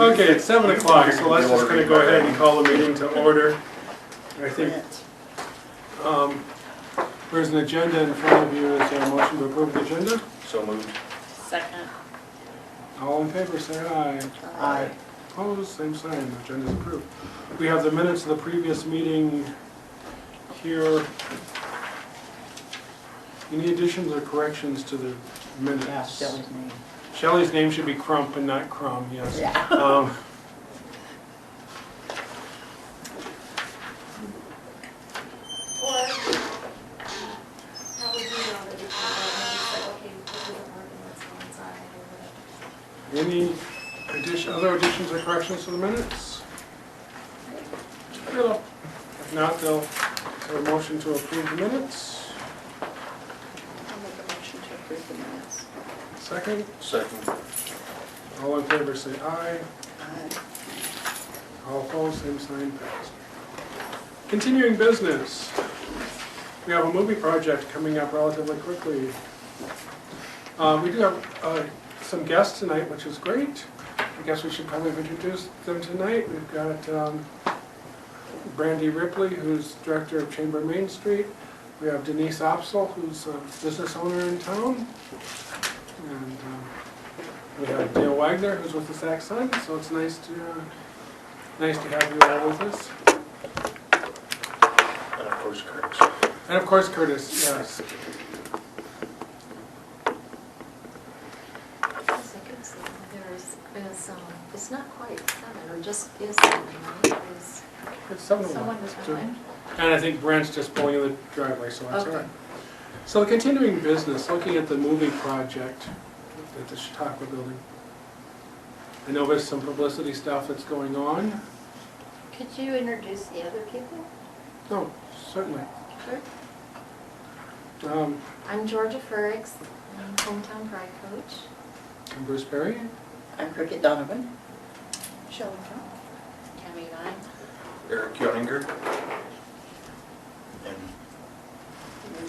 Okay, it's 7 o'clock, so let's just kind of go ahead and call the meeting to order. I think there's an agenda in front of you. Is there a motion to approve the agenda? So moved. Second. All in favor, say aye. Aye. Opposed, same sign. The agenda is approved. We have the minutes of the previous meeting here. Any additions or corrections to the minutes? Yeah, Shelley's name. Shelley's name should be Crump and not Crum, yes. Yeah. Or, how would you know that you can say, okay, this isn't working, let's go inside or whatever? Any other additions or corrections to the minutes? If not, they'll have a motion to approve the minutes. I'll make a motion to approve the minutes. Second, Second. all in favor say aye. Aye. All opposed, same sign, passed. Continuing business. We have a movie project coming up relatively quickly. We do have some guests tonight, which is great. I guess we should probably introduce them tonight. We've got Brandy Ripley, who's director of Chamber Main Street. We have Denise Opsel, who's a business owner in town. And we have Dale Wagner, who's with the Sac Sun, so it's nice to have you all with us. And of course, Curtis. And of course Curtis, yes. Yes, I could see it's not quite 7, or just is 7, right? It's 7 Someone was behind. And I think Brent's just pulling in the driveway, so that's all Okay. right. So the continuing business, looking at the movie project at the Chautauqua building. I know there's some publicity stuff that's going on. Could you introduce the other people? No, certainly. Sure. I'm Georgia Furix, I'm hometown pride coach. And Bruce Perry. I'm Cricket Donovan. Shelley Trump. Tammy and I. Eric Yoninger. And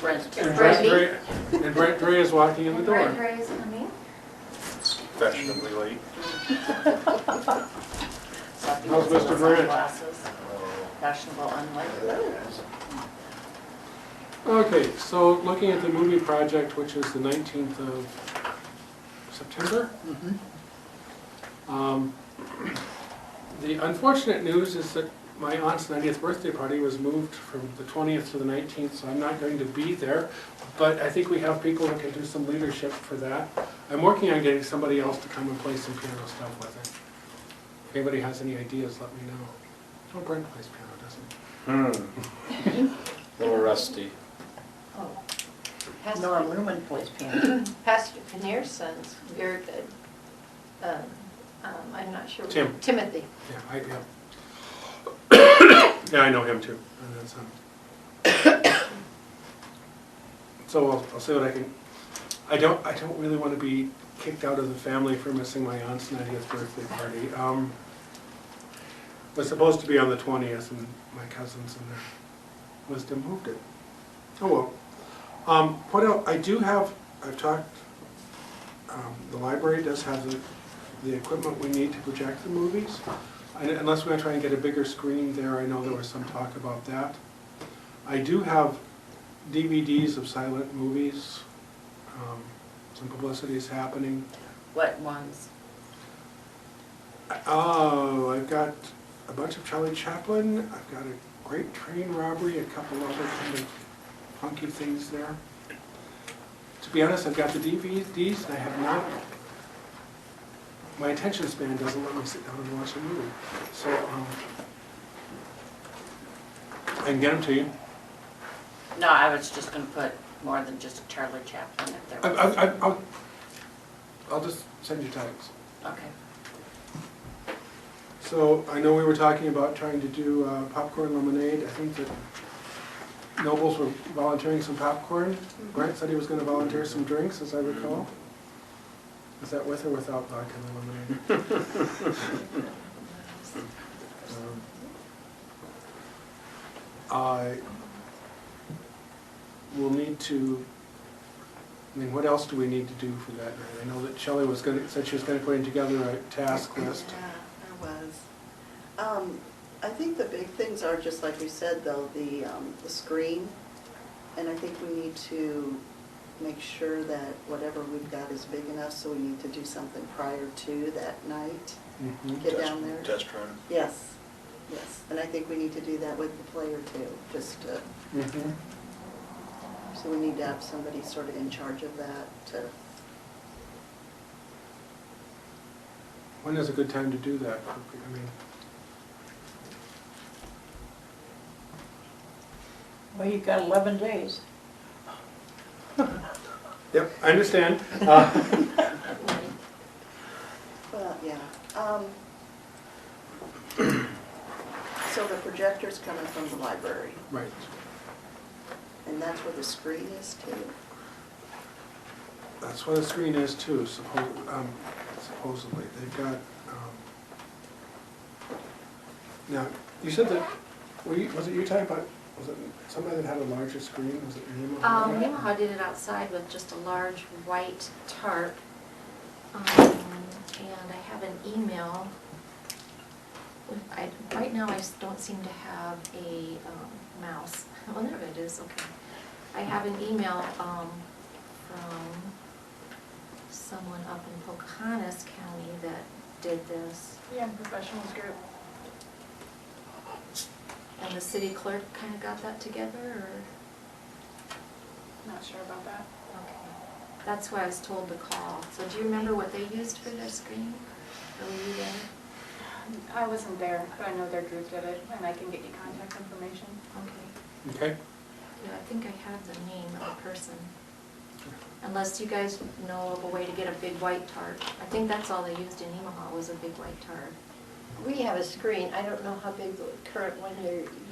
Brent. And Brandy. Brent Dre is walking in the And door. Brent Ray is coming. it's fashionably late. How's Mr. Brent? Fashionable, unlike those. Okay, so looking at the movie project, which is the 19th of September. The unfortunate news is that my aunt's 90th birthday party was moved from the 20th to the 19th, so I'm not going to be there. But I think we have people who can do some leadership for that. I'm working on getting somebody else to come and play some piano stuff with it. If anybody has any ideas, let me know. Oh, Brent plays piano, doesn't he? A little rusty. Oh. Norm Lumen plays piano. Pastor Kinnear's son's very good. I'm not sure. Tim. Timothy. Yeah, yeah. Yeah, I know him too. And that's, so I'll see what I can. I don't really want to be kicked out of the family for missing my aunt's 90th birthday party. Was supposed to be on the 20th, and my cousins and their wisdom moved it. Oh well. What else? I've talked. The library does have the equipment we need to project the movies. Unless we're going to try and get a bigger screen there, I know there was some talk about that. I do have DVDs of silent movies. Some publicity is happening. What ones? Oh, I've got a bunch of Charlie Chaplin. I've got a great train robbery, a couple other kind of funky things there. To be honest, I've got the DVDs, and I have not. My attention span doesn't let me sit down and watch a movie. So, I can get them to you. No, I was just gonna put more than just Charlie Chaplin if there was. I'll just send you tags. Okay. So, I know we were talking about trying to do popcorn lemonade. I think that Nobles were volunteering some popcorn. Brent said he was going to volunteer some drinks, as I recall. Is that with or without vodka and lemonade? I will need to, what else do we need to do for that night? I know that Shelley said she was going to put together a task list. Yeah, I think the big things are, just like we said though, the screen. And I think we need to make sure that whatever we've got is big enough, so we need to do something prior to that night. Mhm. Get down there. Test run. Yes, yes. And I think we need to do that with the player too, just to, Mhm. so we need to have somebody sort of in charge of that to, When is a good time to do that? I mean, Well, you've got 11 days. yep, I understand. well, yeah. So the projector's coming from the library, Right. and that's where the screen is too. That's what the screen is too, supposedly. They've got, now, you said that, was it you talking about, was it somebody that had a larger screen? Was it Yamaha? Yamaha did it outside with just a large white tarp. And I have an email. Right now I don't seem to have a mouse. Oh, there it is, okay. I have an email from someone up in Pocahontas County that did this. Yeah, professionals group. And the city clerk kind of got that together, or? Not sure about that. Okay. That's why I was told to call. So do you remember what they used for their screen? Or were you there? I wasn't there, but I know their group did it, and I can get you contact information. Okay. Okay. Yeah, I think I have the name of the person. Unless you guys know of a way to get a big white tarp. I think that's all they used in Omaha was a big white tarp. We have a screen, I don't know how big the current one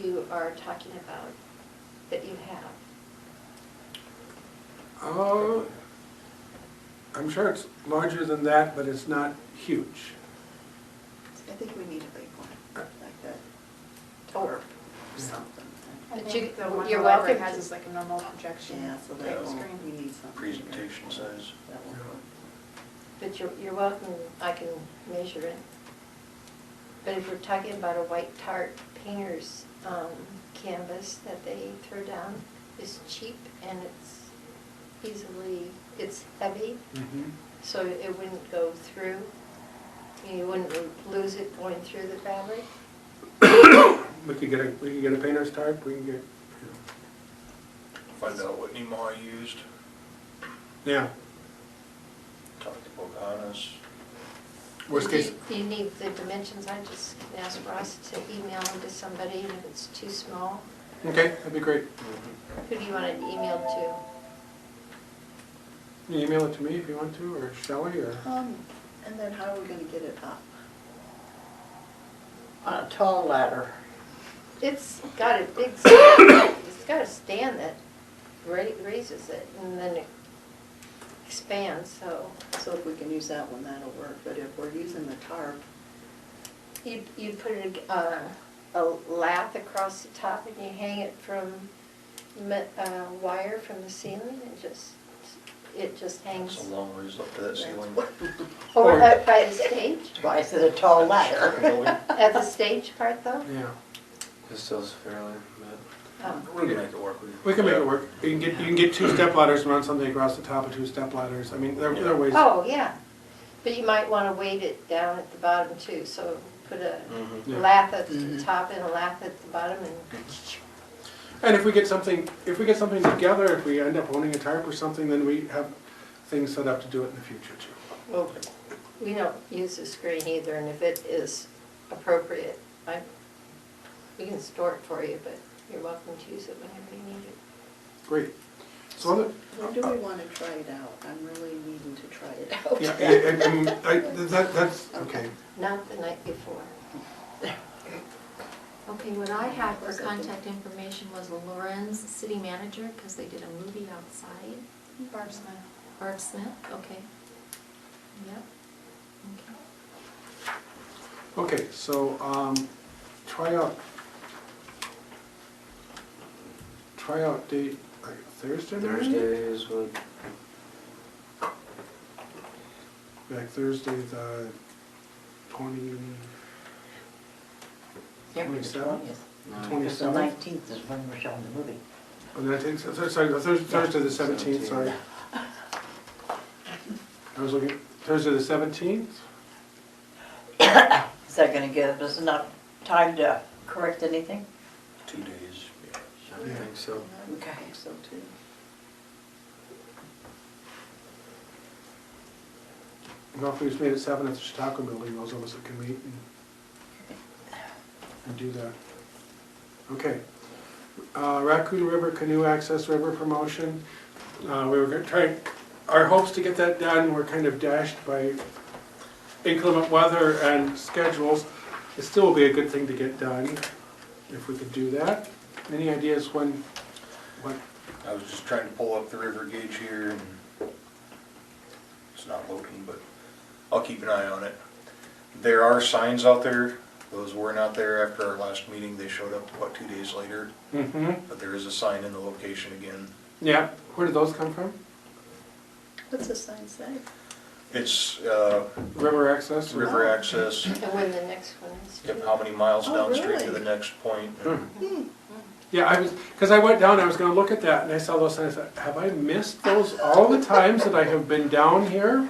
you are talking about that you have. Oh, I'm sure it's larger than that, but it's not huge. I think we need a big one, like that tarp or something. I But think the one the you're library welcome has to- is like a normal projection. Yeah, so Yeah. that won't, Screen. we need something. bigger. Presentation size. That won't work. But you're welcome, I can measure it. But if we're talking about a white tart painter's canvas that they throw down, it's cheap and it's heavy, Mhm. so it wouldn't go through. You wouldn't lose it going through the fabric. We could get a painter's tarp, we can get, Find out what Nemaha used. yeah, Talk to Pocahontas. worst case, Do you need the dimensions? I just asked Ross to email them to somebody, and if it's too small, okay, that'd be great. who do you want it emailed to? You email it to me if you want to, or Shelley, or? And then how are we gonna get it up? On a tall ladder. It's got a big, it's got a stand that raises it, and then it expands, so So if we can use that one, that'll work, but if we're using the tarp, you put a lath across the top, and you hang it from wire from the ceiling, and it just hangs. It's a long ways up to that ceiling. Or up by the stage, Why is it a tall ladder? at the stage part though? Yeah, It still's fairly, Oh. we can make it work. we can make it work. You can get two step ladders and run something across the top of two step ladders. I mean, there are ways. Oh, yeah, but you might want to weight it down at the bottom too, so put a Mhm. Yeah. lath at the top and a lath at the bottom, and And if we get something together, if we end up owning a tarp or something, then we have things set up to do it in the future too. well, we don't use the screen either, and if it is appropriate, we can store it for you, but you're welcome to use it whenever you need it. Great. So other, when do we wanna try it out? I'm really needing to try it out. yeah, that's, okay. Not the night before. Okay, what I had for contact information was Lorenz, city manager, because they did a movie outside. Barb Smith. Barb Smith, okay. Yep, okay. Okay, so, tryout date, like Thursday night? Thursday is what, Like Thursday the 20, Yeah, but the 27th? 20th. Because the 27th? 19th is when we're showing the movie. On the 19th, sorry, Thursday the 17th, sorry. I was looking, Thursday the 17th? Is that gonna give us enough time to correct anything? 2 days, yeah. Yeah. I think so. I would Okay. think so too. Well, if we just made it 7 at the Chautauqua Building, those of us that can meet and do that. Okay. Raccoon River Canoe Access River Promotion. We were gonna try, our hopes to get that done were kind of dashed by inclement weather and schedules. It still will be a good thing to get done if we could do that. Any ideas when, what? I was just trying to pull up the river gauge here and it's not loading, but I'll keep an eye on it. There are signs out there. Those weren't out there after our last meeting. They showed up about 2 days later. Mm-hmm. But there is a sign in the location again. Yeah, where did those come from? What's the sign say? It's River access? river access, And when the next one is due. yep, how many miles Oh, downstream to really? the next point. Hmm. Yeah, I was, because I went down, I was gonna look at that, and I saw those signs, I thought, have I missed those all the times that I have been down here?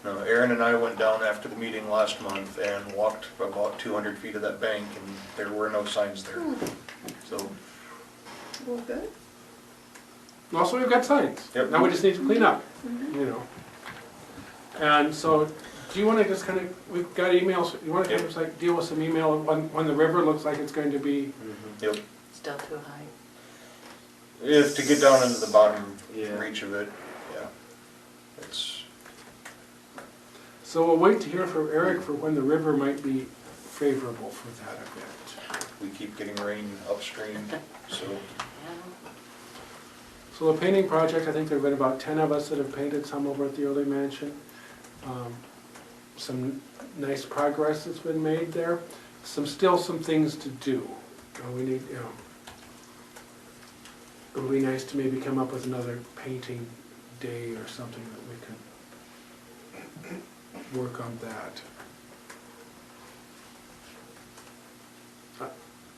No, Aaron and I went down after the meeting last month and walked about 200 feet of that bank and there were no signs there. So, Well, good. Also, we've got signs. Yep. Now we just need to clean up, you know. And so, do you wanna just kind of, we've got emails, you wanna kind of like deal with some email when the river looks like it's going to be, yep. Still too high. If to get down into the bottom Yeah. reach of it, yeah. It's, so we'll wait to hear from Eric for when the river might be favorable for that event. we keep getting rain upstream, so. Yeah. So the painting project, I think there've been about 10 of us that have painted some over at the Early Mansion. Some nice progress that's been made there. Still some things to do. We need, you know, it would be nice to maybe come up with another painting day or something that we can work on that.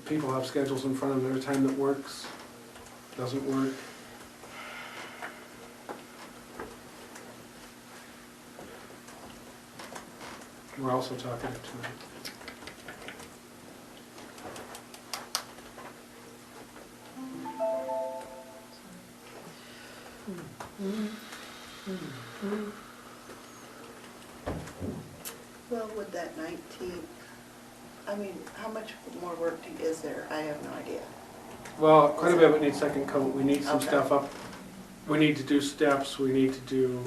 People have schedules in front of them, their time that works, doesn't work. We're also talking tonight. Well, with that 19th, I mean, how much more work is there? I have no idea. Well, quite a bit of it needs second coat, we need some Okay. stuff up, we need to do steps, we need to do,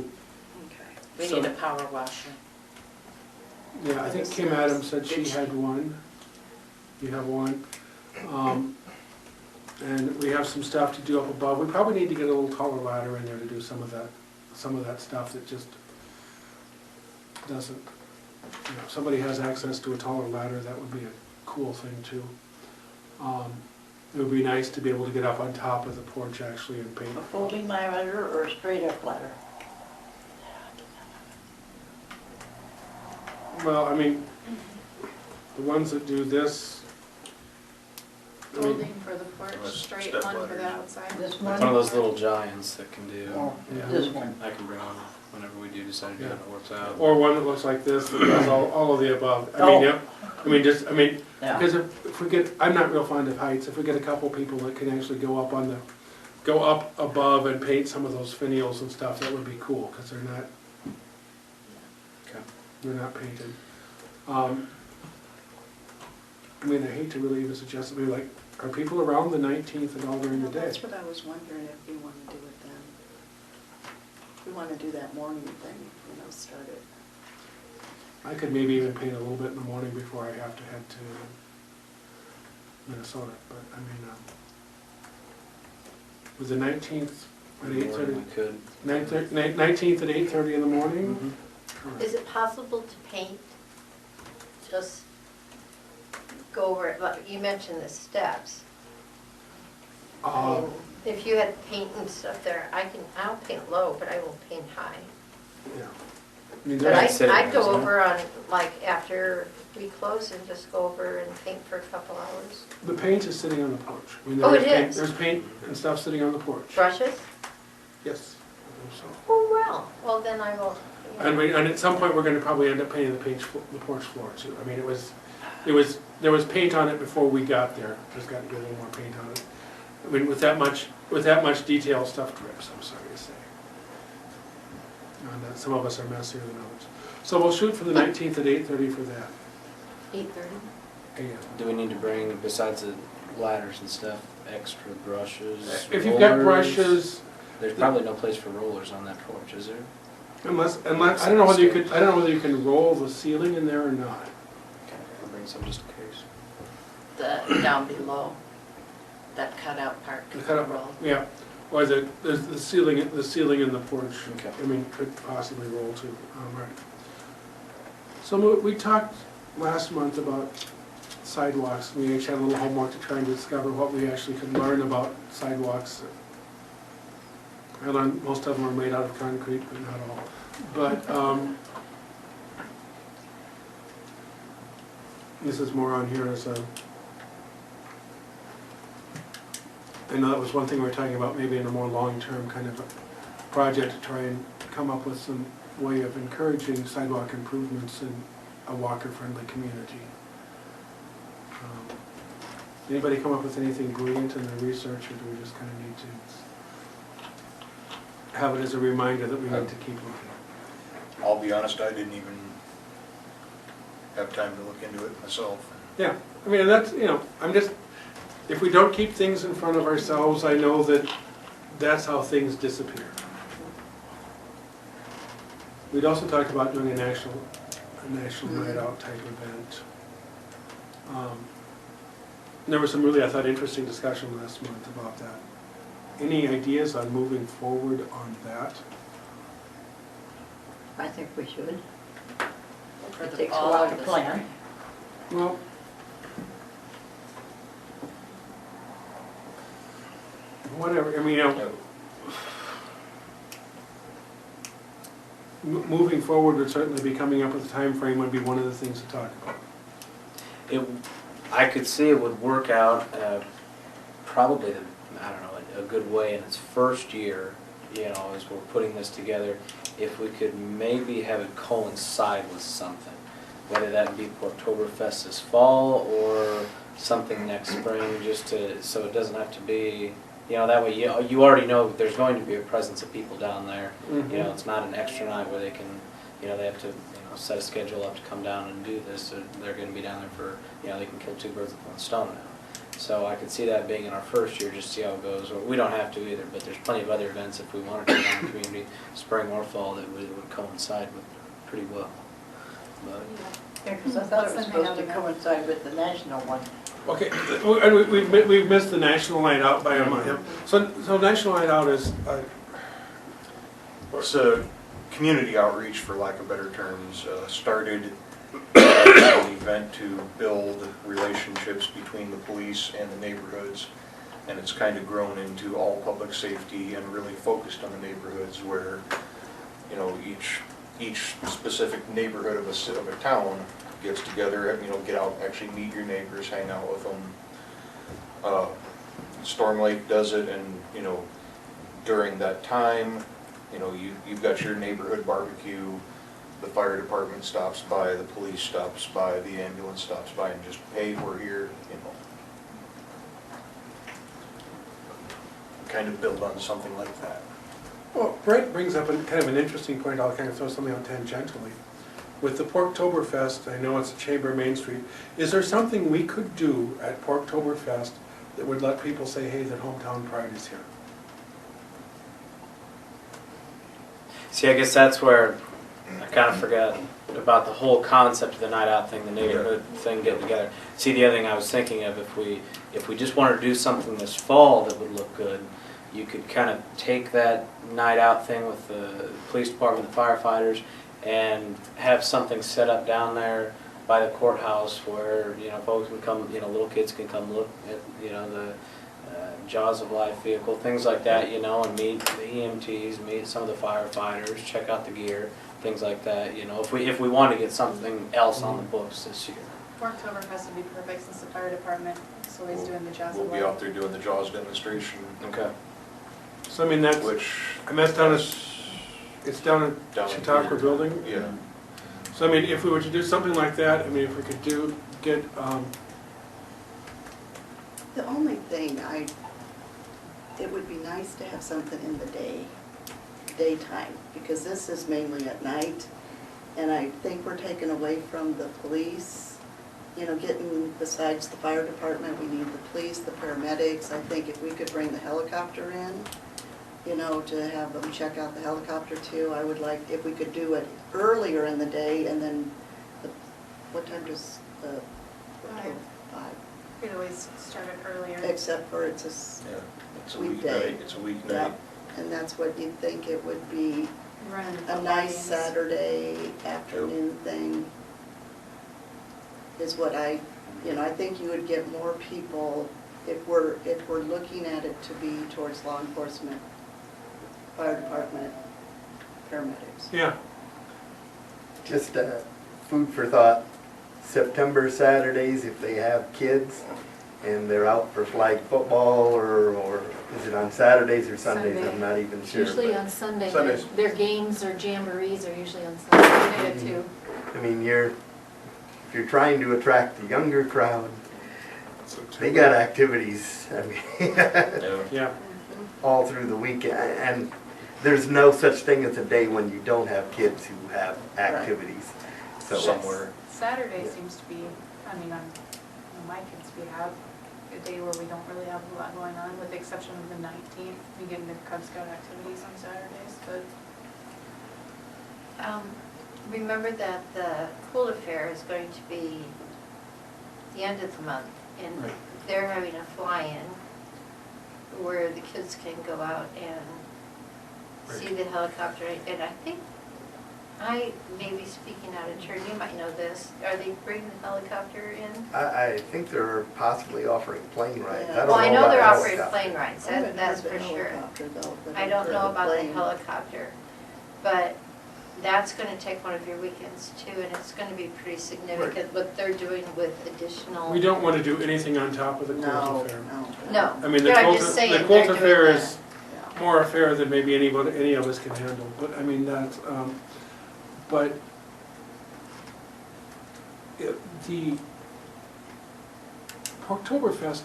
Okay. We So- need a power washer. yeah, I think Kim Adams said she had one. You have one. And we have some stuff to do up above, we probably need to get a little taller ladder in there to do some of that stuff that just doesn't, you know, if somebody has access to a taller ladder, that would be a cool thing too. It would be nice to be able to get up on top of the porch actually and paint. A folding ladder or a straight up ladder? Well, I mean, the ones that do this, I mean, Folding for the porch, Let's straight step one for ladders. the outside. This One one? of those little giants that can do. Oh, Yeah. this one. I can bring one whenever we do decide to do it, it works out. or one that looks like this, that does all of the above. I mean, Oh. yeah, I mean, just, I mean, Yeah. because if we get, I'm not real fond of heights, if we get a couple people that can actually go up above and paint some of those finials and stuff, that would be cool, because Okay. they're not painted. I mean, I hate to really even suggest, it, but like, are people around the 19th and all during the Well, day? that's what I was wondering, if we want to do it then. We want to do that morning thing, start it. I could maybe even paint a little bit in the morning before I have to head to Minnesota, but I mean, with the 19th at In the morning 8:30, we could. 19th at 8:30 in the morning? Is it possible to paint, just go over it, like you mentioned the steps. I Um, mean, if you had paint and stuff there, I'll paint low, but I will paint high. Yeah. I mean, But there's- Consider I'd go it, isn't it? over on, like, after we close and just go over and paint for a couple hours. the paint is sitting on the porch. I mean, Oh, there's it paint- is? There's paint and stuff sitting on the porch. Brushes? Yes, I believe so. Oh, well, then I will. And at some point, we're gonna probably end up painting the porch floor too. I mean, there was paint on it before we got there. There's got to be a little more paint on it. I mean, with that much detail, stuff drips, I'm sorry to say. And some of us are messier than others. So we'll shoot for the 19th at 8:30 for that. 8:30? AM. Do we need to bring, besides the ladders and stuff, extra brushes? If you've got rollers? brushes, There's probably no place for rollers on that porch, is there? unless, I don't know whether you can roll the ceiling in there or not. Okay, I'll bring some just in case. The, down below, that cutout part The could cut up, roll. yeah, or the ceiling in the porch, Okay. I mean, could possibly roll too. Right. So we talked last month about sidewalks. We actually had a little homework to try and discover what we actually could learn about sidewalks. I learned most of them are made out of concrete, but not all. But this is more on here as a, I know that was one thing we were talking about, maybe in a more long-term kind of a project to try and come up with some way of encouraging sidewalk improvements in a walker-friendly community. Anybody come up with anything brilliant in their research, or do we just kind of need to have it as a reminder that we need to keep looking? I'll be honest, I didn't even have time to look into it myself. Yeah, I mean, that's, I'm just, if we don't keep things in front of ourselves, I know that that's how things disappear. We'd also talked about doing a national night out type event. There was some really, I thought, interesting discussion last month about that. Any ideas on moving forward on that? I think we should. For It the takes a fall while or to the plan. spring. Well, whatever, I mean, moving forward would certainly be coming up with a time frame would be one of the things to talk about. I could see it would work out probably, I don't know, a good way in its first year, as we're putting this together, if we could maybe have it coincide with something, whether that be Porktoberfest this fall or something next spring, just so it doesn't have to be, that way you already know that there's going to be a presence of people down there. It's not an extra night where they can, they have to, set a schedule up to come down and do this. So they're going to be down there for, they can kill two birds with one stone now. So I could see that being in our first year, just see how it goes. Or we don't have to either, but there's plenty of other events if we wanted to in the community, spring or fall, that would coincide with pretty well. But Yeah, because I thought it was supposed to coincide with the national one. Okay, and we've missed the National Night Out by a month. So National Night Out is, It's a community outreach, for lack of better terms, started as an event to build relationships between the police and the neighborhoods. And it's kind of grown into all public safety and really focused on the neighborhoods where, each specific neighborhood of a town gets together, get out, actually meet your neighbors, hang out with them. Storm Lake does it, and, during that time, you've got your neighborhood barbecue, the fire department stops by, the police stops by, the ambulance stops by, and just, hey, we're here, kind of build on something like that. well, Brent brings up kind of an interesting point. I'll kind of throw something out tangentially. With the Porktoberfest, I know it's a Chamber Main Street, is there something we could do at Porktoberfest that would let people say, hey, that hometown pride is here? see, I guess that's where I kind of forgot about the whole concept of the night out thing, the neighborhood thing getting together. See, the other thing I was thinking of, if we just wanted to do something this fall that would look good, you could kind of take that night out thing with the police department, the firefighters, and have something set up down there by the courthouse where, folks can come, little kids can come look at, the Jaws of Life vehicle, things like that, and meet the EMTs, meet some of the firefighters, check out the gear, things like that, you know, if we want to get something else on the books this year. Oktoberfest would be perfect since the fire department is always doing the Jaws We'll of be Life. out there doing the JAWS demonstration, Okay. So I mean, that's, which. and that's down at, it's down at Down Chautauqua here. Building? Yeah. So I mean, if we were to do something like that, I mean, if we could get, The only thing it would be nice to have something in the daytime, because this is mainly at night, and I think we're taken away from the police. You know, getting, besides the fire department, we need the police, the paramedics. I think if we could bring the helicopter in, you know, to have them check out the helicopter too, I would like, if we could do it earlier in the day, and then, what time does the? 5. 5. We'd always start it earlier. Except for it's Yeah, it's a Weekday. weeknight, it's a weeknight. yeah, and that's what you'd think it would be, Run a football nice games. Saturday afternoon thing is what I think you would get more people if we're looking at it to be towards law enforcement, fire department, paramedics. yeah, Just food for thought, September Saturdays, if they have kids and they're out for flag football, or is it on Saturdays or Sundays? Sunday. I'm not even It's sure. usually but, on Sunday. Sundays. Their games or jamborees are usually on Sunday. We did too. I mean, if you're trying to attract the younger crowd, so they got activities, I mean, Yeah. yeah. all through the weekend. And there's no such thing as a day when you don't have kids who have activities. So Somewhere. Saturday seems to be, I mean, my kids, we have a day where we don't really have a lot going on, with the exception of the 19th. We get into Cub Scout activities on Saturdays, but Remember that the Cooled Affair is going to be the end of the month, and Right. they're having a fly-in where the kids can go out and see Right. the helicopter, and I think, I may be speaking out of turn, you might know this, are they bringing the helicopter in? I think they're possibly offering plane rides. Yeah. I don't Well, I know know about they're the offering helicopter. plane rides, I haven't that's heard for the sure. helicopter though, but I I've don't heard know about the plane. helicopter, but that's gonna take one of your weekends too, and it's gonna be pretty significant what they're doing with additional. We don't want to do anything on top of the No, Quilt Affair. No, I mean, the but I'm Quilt, just saying the they're Quilt doing Affair that. is more affair than maybe any of us can handle, but I mean, that's, but the Oktoberfest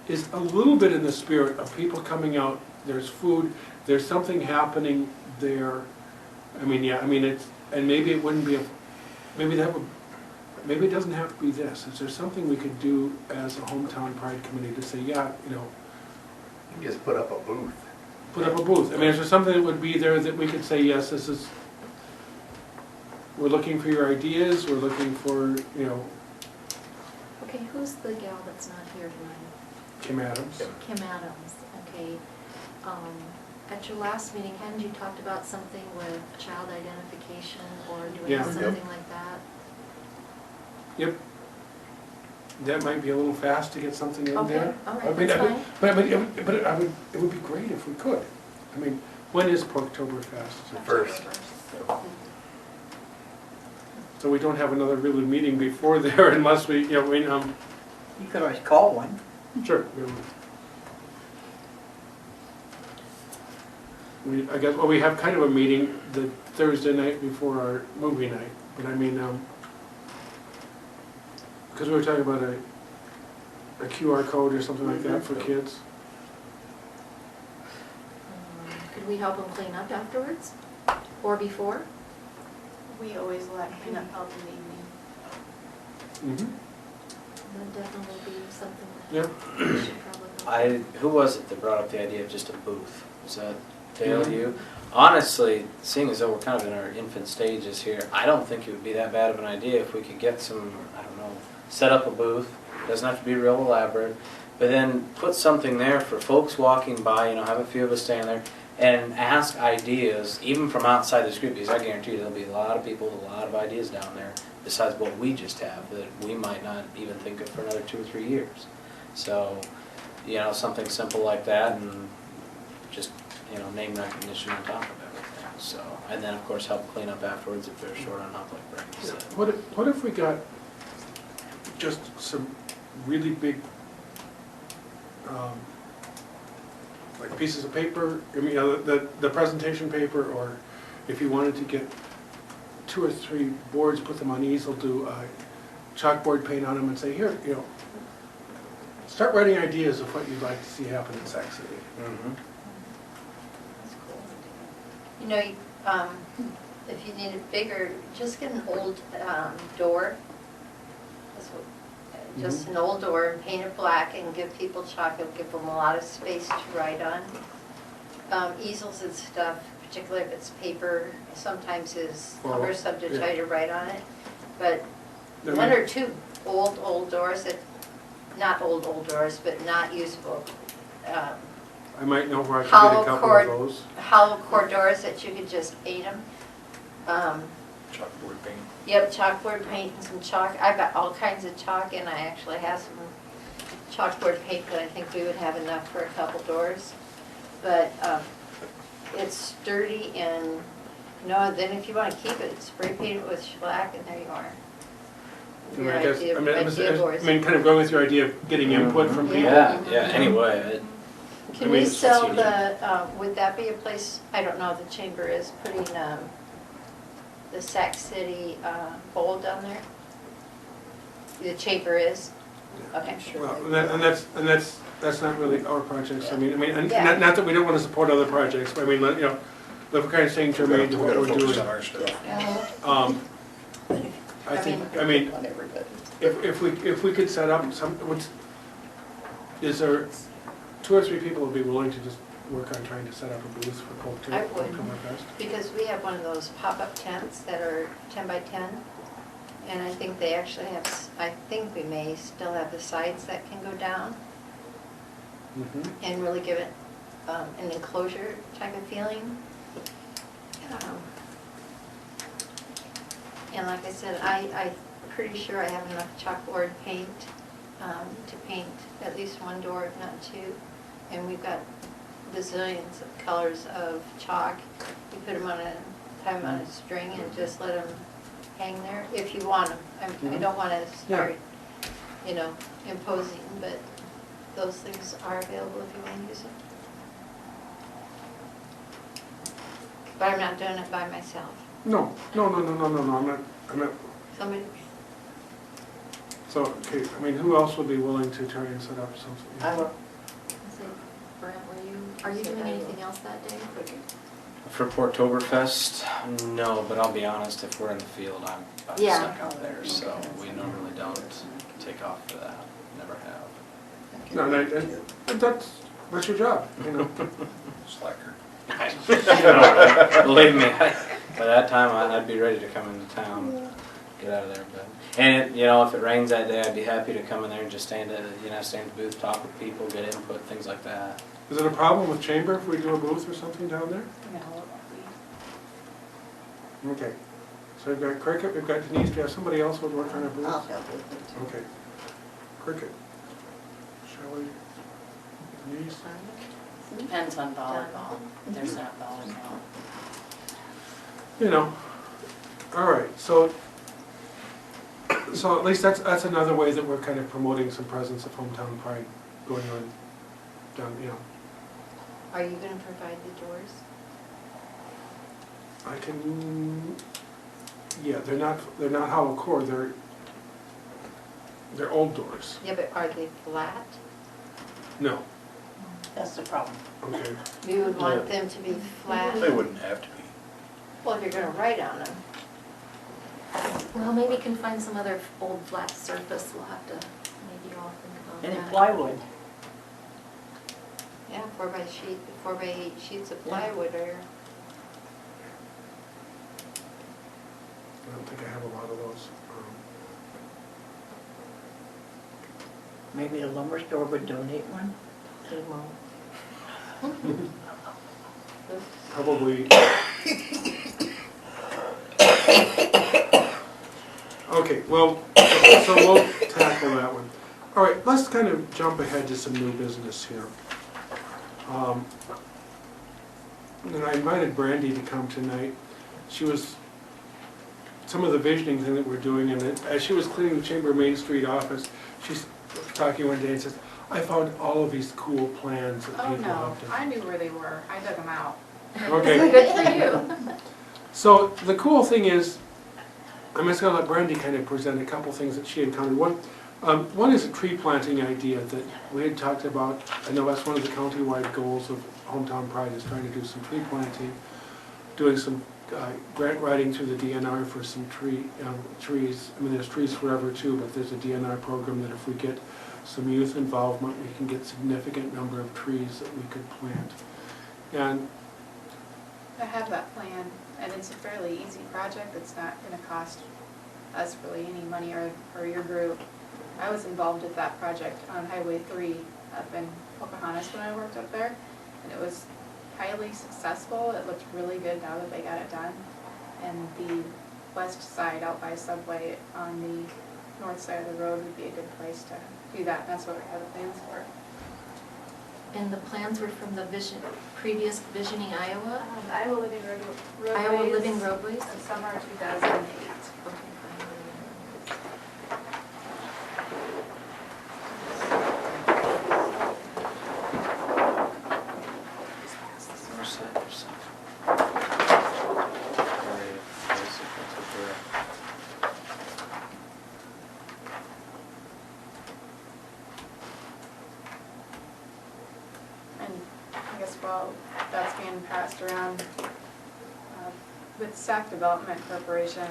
is a little bit in the spirit of people coming out, there's food, there's something happening there. I mean, yeah, I mean, it's, and maybe it wouldn't be, maybe it doesn't have to be this. Is there something we could do as a hometown pride committee to say, yeah, you know, You can just put up a booth. put up a booth? I mean, is there something that would be there that we could say, yes, this is, we're looking for your ideas, we're looking for, you know, Okay, who's the gal that's not here tonight? Kim Adams? Kim Adams, okay. At your last meeting, hadn't you talked about something with child identification or doing Yeah. something like that? Yep. That might be a little fast to get something in Okay, there. all I right, mean, that's fine. it would be great if we could. I mean, when is Porktoberfest? First. So we don't have another really meeting before there unless we, you know, You could always call one. sure. I guess, well, we have kind of a meeting the Thursday night before our movie night, but I mean, because we were talking about a QR code or something like that for kids. Could we help them clean up afterwards? Or before? we always let cleanup help in the evening. Mm-hmm. That'd definitely be something Yeah. that we should probably. Who was it that brought up the idea of just a booth? Was that Dale, Mhm. you? Honestly, seeing as though we're kind of in our infant stages here, I don't think it would be that bad of an idea if we could get some, I don't know, set up a booth. Doesn't have to be real elaborate, but then put something there for folks walking by, you know, have a few of us stand there and ask ideas, even from outside this group, because I guarantee you there'll be a lot of people with a lot of ideas down there besides what we just have that we might not even think of for another 2 or 3 years. So, you know, something simple like that and just, you know, name recognition on top of everything. So, and then, of course, help clean up afterwards if they're short on help, like Brandon said. What if we got just some really big, like pieces of paper, I mean, the presentation paper, or if you wanted to get 2 or 3 boards, put them on easel, do chalkboard paint on them and say, here, start writing ideas of what you'd like to see happen in Sac City. Mhm. You know, if you need it bigger, just get an old door. Just an old door and paint it black and give people chalk, it'll give them a lot of space to write on. Easels and stuff, particularly if it's paper, sometimes is Well, cumbersome to try yeah. to write on it. But I one mean- or two old doors that, not old doors, but not usable. I might know where I could Hollow get a couple cord. of those. Hollow core doors that you could just paint them. Chalkboard paint. Yep, chalkboard paint and some chalk. I've got all kinds of chalk and I actually have some chalkboard paint, but I think we would have enough for a couple doors. But it's sturdy and, then if you want to keep it, spray paint it with shellac and there you are. Your I guess- idea of boards. I mean, kind of going with your idea of getting input from people. Yeah, anyway, Can I we mean, sell that's the, would that be a place, I don't know, the chamber is putting the Sac City bowl down there? The chamber is? Okay. I'm sure Well, they and that's not really our projects. I mean, and Yeah. not that we don't want to support other projects, but I mean, if we're kind of staying germane to We what gotta we're focus doing. on our stuff. I think, I will mean, on everybody. if we could set up is there 2 or 3 people would be willing to just work on trying to set up a booth for I would. Oktoberfest? Because we have one of those pop-up tents that are 10 by 10. And I think they actually have, I think we may still have the sides that can go down Mhm. and really give it an enclosure type of feeling. And like I said, I'm pretty sure I have enough chalkboard paint to paint at least one door, if not 2. And we've got bazillions of colors of chalk. You put them on tie them on a string and just let them hang there if you want them. I don't want to start, imposing, but those things are available if you want to use them. But I'm not doing it by myself. No, I'm not, Somebody, so, okay, I mean, who else would be willing to try and set up something? I will. Let's see, Brent, are you doing anything else that day? for Portoberfest, no, but I'll be honest, if we're in the field, I'm Yeah. stuck out there, so we normally don't take off for that, never have. No, and that's your job, Slacker. Believe me, by that time, I'd be ready to come into town, get out of there, but, and, if it rains that day, I'd be happy to come in there and just stand at the booth, talk with people, get input, things like that. Is it a problem with Chamber if we do a booth or something down there? No, it won't be. Okay. So we've got Cricket, we've got Denise, do you have somebody else who would work on a booth? I'll help with it too. Okay. Cricket. Shelley, Denise, Depends on volleyball. There's not volleyball. all right, so at least that's another way that we're kind of promoting some presence of hometown pride going on down, are you going to provide the doors? I can, yeah, they're not hollow core, they're old doors. Yeah, but are they flat? No, That's the problem. okay. We would want them to be flat. They wouldn't have to be. Well, if you're going to write on them. Well, maybe you can find some other old flat surface, we'll have to, maybe all think about that. Any plywood. Yeah, 4 by 8 sheets of plywood or, I don't think I have a lot of those. Maybe the lumber store would donate one. they won't. Probably. Okay, well, so we'll tackle that one. All right, let's kind of jump ahead to some new business here. and I invited Brandy to come tonight. She was, some of the visioning thing that we're doing, and as she was cleaning the Chamber Main Street office, she's talking one day and says, I found all of these cool plans that Oh, people no, have to. I knew where they were. I dug them out. Okay. Good for you. So the cool thing is, I'm just gonna let Brandy kind of present a couple things that she encountered. One is a tree planting idea that we had talked about. I know that's one of the county-wide goals of Hometown Pride, is trying to do some tree planting, doing some grant writing through the DNR for some trees. I mean, there's trees forever too, but there's a DNR program that if we get some youth involvement, we can get significant number of trees that we could plant. And I have that plan, and it's a fairly easy project. It's not gonna cost us really any money or your group. I was involved with that project on Highway 3 up in Pocahontas when I worked up there, and it was highly successful. It looked really good now that they got it done. And the west side out by Subway on the north side of the road would be a good place to do that. That's what we have the plans for. And the plans were from the previous Visioning Iowa? Iowa Living Roadways. Iowa Living Roadways? Summer 2008. North side or south? And I guess while that's being passed around, with Sac Development Corporation,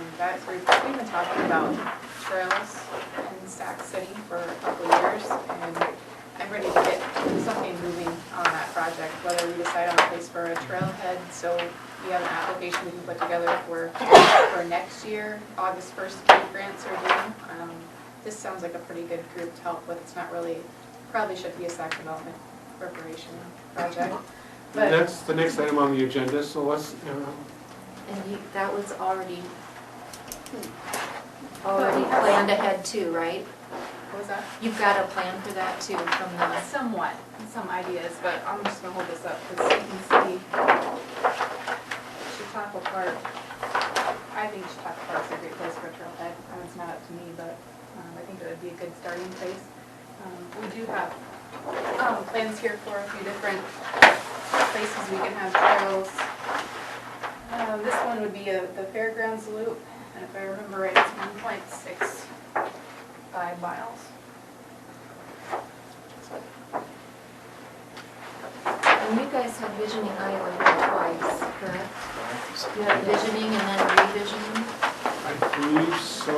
we've been talking about trails in Sac City for a couple of years, and I'm ready to get something moving on that project, whether we decide on a place for a trailhead, so we have an application we can put together for next year, August 1st, state grants are due. This sounds like a pretty good group to help with. It's not really, probably should be a Sac Development Corporation project. But that's the next item on the agenda, so let's, And that was already planned ahead too, right? what was that? You've got a plan for that too from the, Somewhat, some ideas, but I'm just gonna hold this up because you can see Chautauqua Park. I think Chautauqua Park's a great place for a trailhead. It's not up to me, but I think it would be a good starting place. We do have plans here for a few different places we can have trails. This one would be the Fairgrounds Loop, and if I remember right, it's 1.65 miles. and you guys have Visioning Iowa here twice, correct? You have Visioning and then Revisioning? I believe so.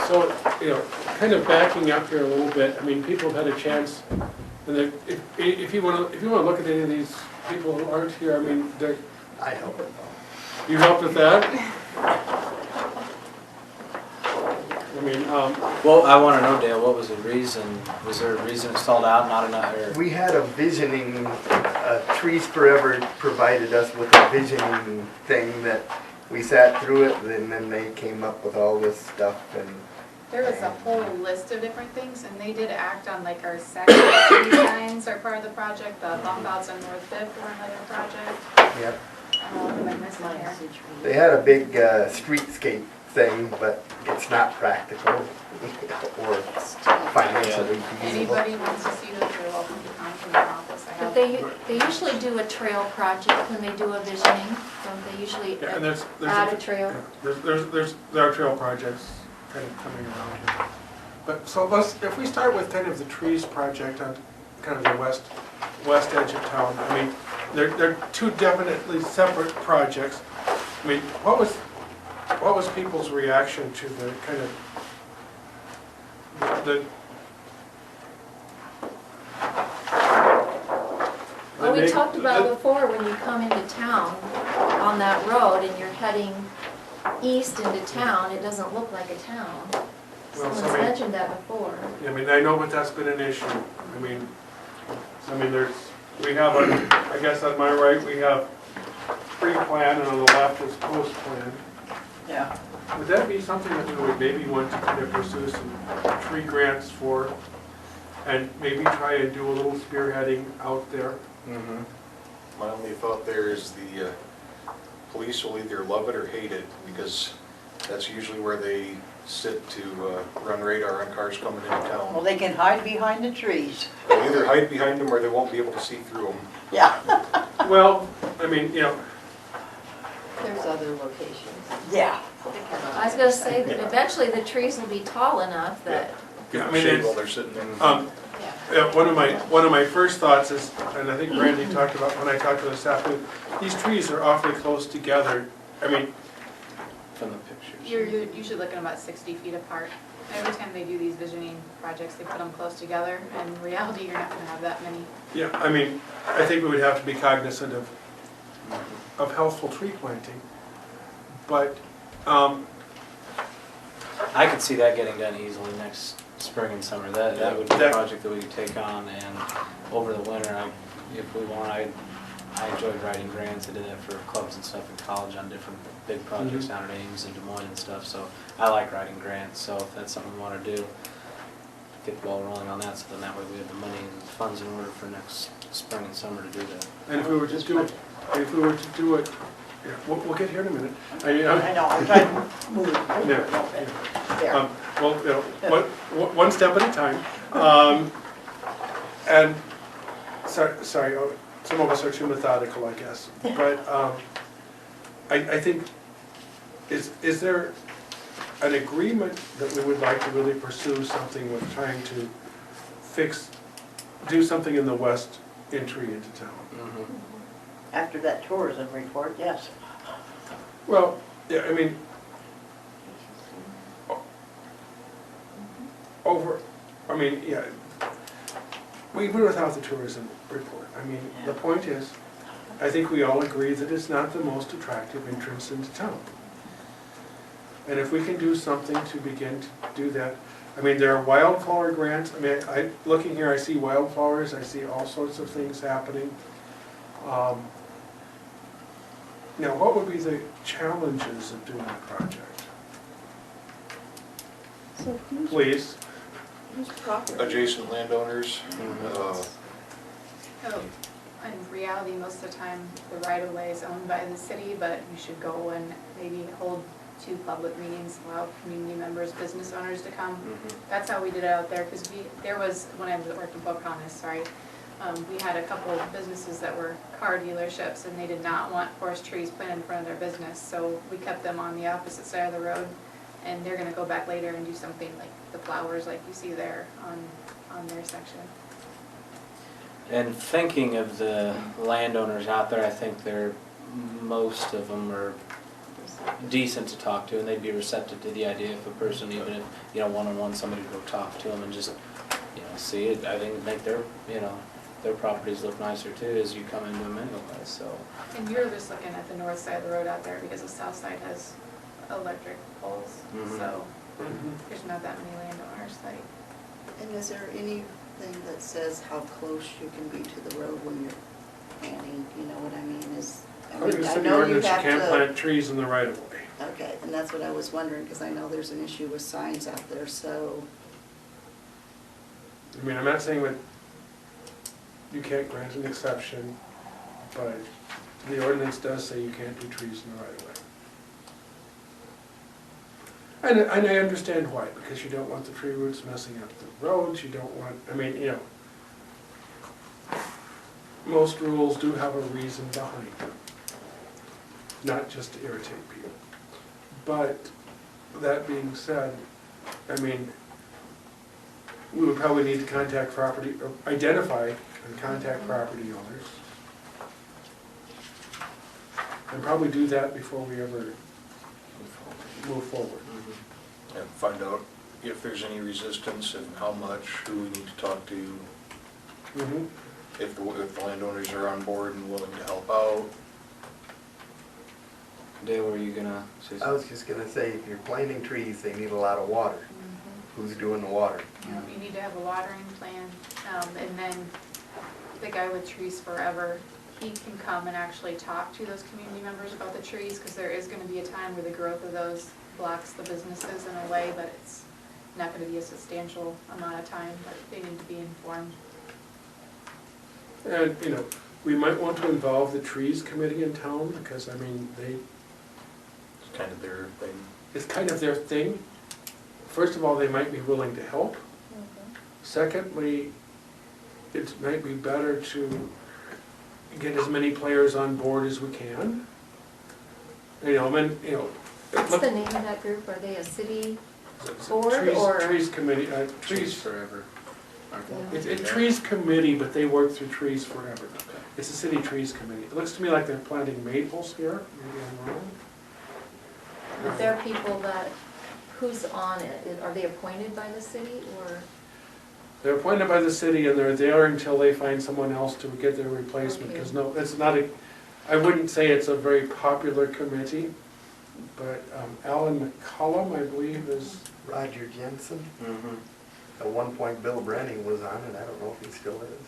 So, kind of backing up here a little bit, I mean, people have had a chance, and if you want to look at any of these people who aren't here, I mean, I help it. you helped with that? I mean, Well, I want to know, Dale, what was the reason? Was there a reason it stalled out, not enough, or? We had a visioning, Trees Forever provided us with a visioning thing that we sat through it, and then they came up with all this stuff, and There was a whole list of different things, and they did act on like our second tree signs are part of the project, the bump outs on North Fifth were another project. yep. What am I missing here? They had a big streetscape thing, but it's not practical or financially feasible. Anybody wants to see those, they're welcome to come to my office. I But have, they usually do a trail project when they do a visioning, don't they usually yeah, and there's add a trail? there are trail projects kind of coming around here. But, so if we start with kind of the trees project on kind of the west edge of town, I mean, they're two definitely separate projects. I mean, what was people's reaction to the kind of, Well, we talked about before, when you come into town on that road and you're heading east into town, it doesn't look like a town. Well, Someone's mentioned that before. I mean, I know, but that's been an issue. I mean, we have, I guess on my right, we have pre-plan, and on the left is post-plan. Yeah. Would that be something that we would maybe want to kind of pursue some tree grants for? and maybe try and do a little spearheading out there. Mhm. My only thought there is the police will either love it or hate it, because that's usually where they sit to run radar on cars coming into Well, town. they can hide behind the trees. They'll either hide behind them or they won't be able to see through them. Yeah, Well, I mean, you know, There's other locations. yeah. I was gonna say that eventually the trees will be tall enough that, Yeah, I Give mean, them shade it's- while they're sitting there. yeah, one of my first thoughts is, and I think Randy talked about when I talked to the staff, these trees are awfully close together. I mean, From the pictures. You're usually looking about 60 feet apart. Every time they do these visioning projects, they put them close together, and in reality, you're not gonna have that many. yeah, I mean, I think we would have to be cognizant of healthful tree planting. But, I could see that getting done easily next spring and summer. That would be a That- project that we could take on, and over the winter, if we want, I enjoyed writing grants. I did that for clubs and stuff in college on different big projects down at Ames and Des Moines and stuff, so I like writing grants, so if that's something we want to do, get the ball rolling on that, so then that way we have the money and funds in order for next spring and summer to do that. and if we were to do it, yeah, we'll get here in a minute. I know, I'm trying to move it over a Yeah. little bit. There. Well, you know, one step at a time. And, sorry, some of us are too methodical, I guess. But I think, is there an agreement that we would like to really pursue something with trying to do something in the west entry into town? Mhm. After that tourism report, yes. Well, yeah, I mean, yeah, even without the tourism report, I mean, the point is, I think we all agree that it's not the most attractive entrance into town. And if we can do something to begin to do that, I mean, there are wildflower grants, I mean, looking here, I see wildflowers, I see all sorts of things happening. Now, what would be the challenges of doing a project? So Please. whose property? Adjacent landowners, So, in reality, most of the time, the right-of-way is owned by the city, but you should go and maybe hold 2 public meetings, allow community members, business owners to come. Mhm. That's how we did it out there, because there was, when I was working Pocahontas, sorry, we had a couple of businesses that were car dealerships, and they did not want forest trees planted in front of their business, so we kept them on the opposite side of the road, and they're gonna go back later and do something like the flowers like you see there on their section. And thinking of the landowners out there, I think most of them are decent to talk to, and they'd be receptive to the idea if a person, even if, one-on-one, somebody to go talk to them and just, see it. I think it'd make their properties look nicer too as you come into them anyway, so. And you're just looking at the north side of the road out there, because the south side has electric poles, Mhm. so there's not that many landowners that. And is there anything that says how close you can be to the road when you're planting, you know what I mean, Under the I city know you ordinance, you have can't to. plant trees in the right of way. Okay, and that's what I was wondering, because I know there's an issue with signs out there, so, I mean, I'm not saying that you can't grant an exception, but the ordinance does say you can't do trees in the right of way. And I understand why, because you don't want the tree roots messing up the roads, you don't want, I mean, most rules do have a reason behind them, not just to irritate people. But that being said, I mean, we would probably need to contact property, or identify and contact property owners. And probably do that before we ever move forward. and find out if there's any resistance and how much, who we need to talk to, Mhm. if the landowners are on board and willing to help out. Dale, were you gonna say I something? was just gonna say, if you're planting trees, they need a lot of water. Who's doing the water? You need to have a watering plan, and then the guy with Trees Forever, he can come and actually talk to those community members about the trees, because there is gonna be a time where the growth of those blocks the businesses in a way, but not gonna be a substantial amount of time, but they need to be informed. And, you know, we might want to involve the trees committee in town, because, I mean, It's kind of their thing. it's kind of their thing. First of all, they might be willing to help. Secondly, it might be better to get as many players on board as we can. You know, I mean, you know. What's the name of that group? Are they a city board Trees- or? Trees committee, Trees trees, forever, aren't Yeah. they? it's trees committee, but they work through Trees Forever. It's a city trees committee. It looks to me like they're planting maples here, maybe I'm wrong. But they're people that, who's on it? Are they appointed by the city or? They're appointed by the city and they're there until they find someone else to get their replacement, Okay. because no, it's not a, I wouldn't say it's a very popular committee, but Alan McCullum, I believe, is, Roger Jensen, Mhm. at one point Bill Brenning was on it, I don't know if he still is.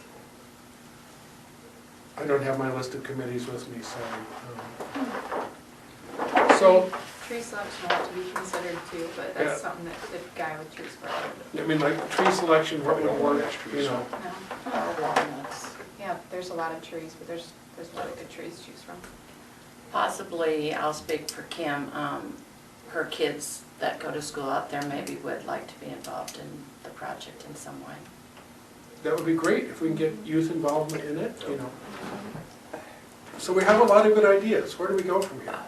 I don't have my list of committees with me, so, Tree selection ought to be considered too, but Yeah. that's something that the guy with trees forever. I mean, like, tree selection, what would work, you know. No. Or walnuts. Yeah, there's a lot of trees, but there's a lot of good trees to choose from. Possibly, I'll speak for Kim, her kids that go to school out there maybe would like to be involved in the project in some way. That would be great if we can get youth involvement in it, you know. So we have a lot of good ideas. Where do we go from here?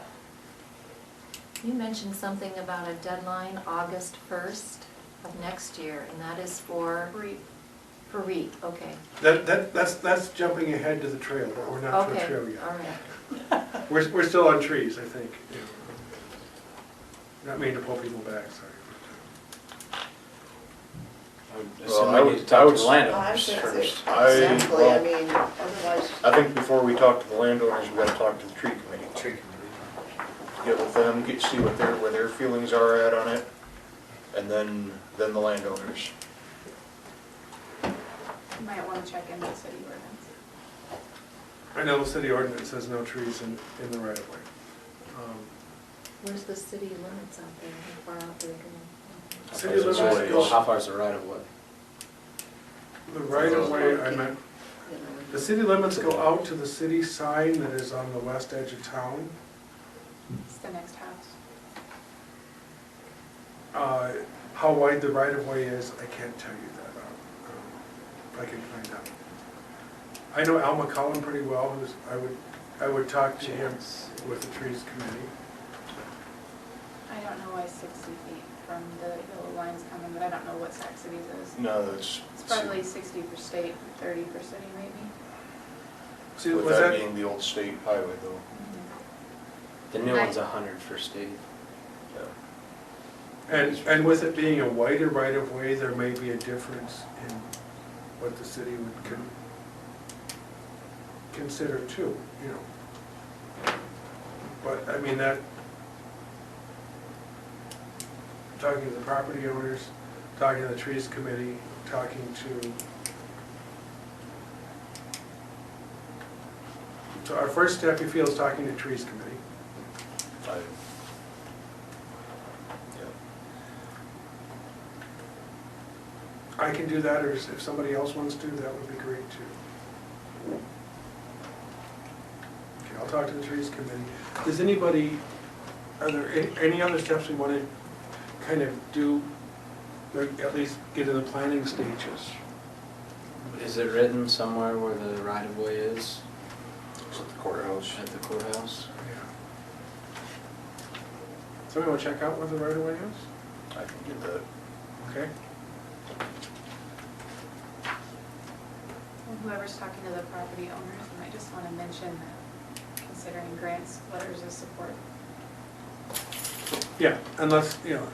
You mentioned something about a deadline, August 1st of next year, and that is for REAP, okay. That's jumping ahead to the trail, but we're not to the Okay, trail yet. all right. We're still on trees, I think. you know. Not meaning to pull people back, sorry. I would Well, assume I we would- need to talk I to would- the I landowners think first. exactly, I well, mean, otherwise, I think before we talk to the landowners, we gotta talk to the tree committee. Tree committee. Get with them, see what where their feelings are at on it, and then the landowners. You might wanna check into the city ordinance. I know the city ordinance says no trees in the right of way. Where's the city limits out there? How far out there can? City How far's the limits right- go- well, how far's the right of way? The right of way, I meant, you know. the city limits go out to the city sign that is on the west edge of town. It's the next house. How wide the right of way is, I can't tell you that. If I can find out. I know Al McCollum pretty well, who's, I would talk to him with the trees committee. I don't know why 60 feet from the yellow line's coming, but I don't know what Sac Cities is. No, it's. It's probably 60 for state, 30 for city maybe. See, With was that that, being the old state highway though. The new Right. one's 100 for state. and with it being a wider right of way, there may be a difference in what the city would consider too, you know. But, I mean, that, talking to the property owners, talking to the trees committee, talking to, so our first step, you feel, is talking to trees committee. I- I can do that, or if somebody else wants to, that would be great too. Okay, I'll talk to the trees committee. Does anybody, are there any other steps we want to kind of do, or at least get in the planning stages? Is it written somewhere where the right of way is It's at the courthouse. at the courthouse? Yeah. Somebody want to check out where the right of way is? I can get that. Okay. And whoever's talking to the property owners, you might just want to mention that considering grants, letters of support. Yeah, unless, you know,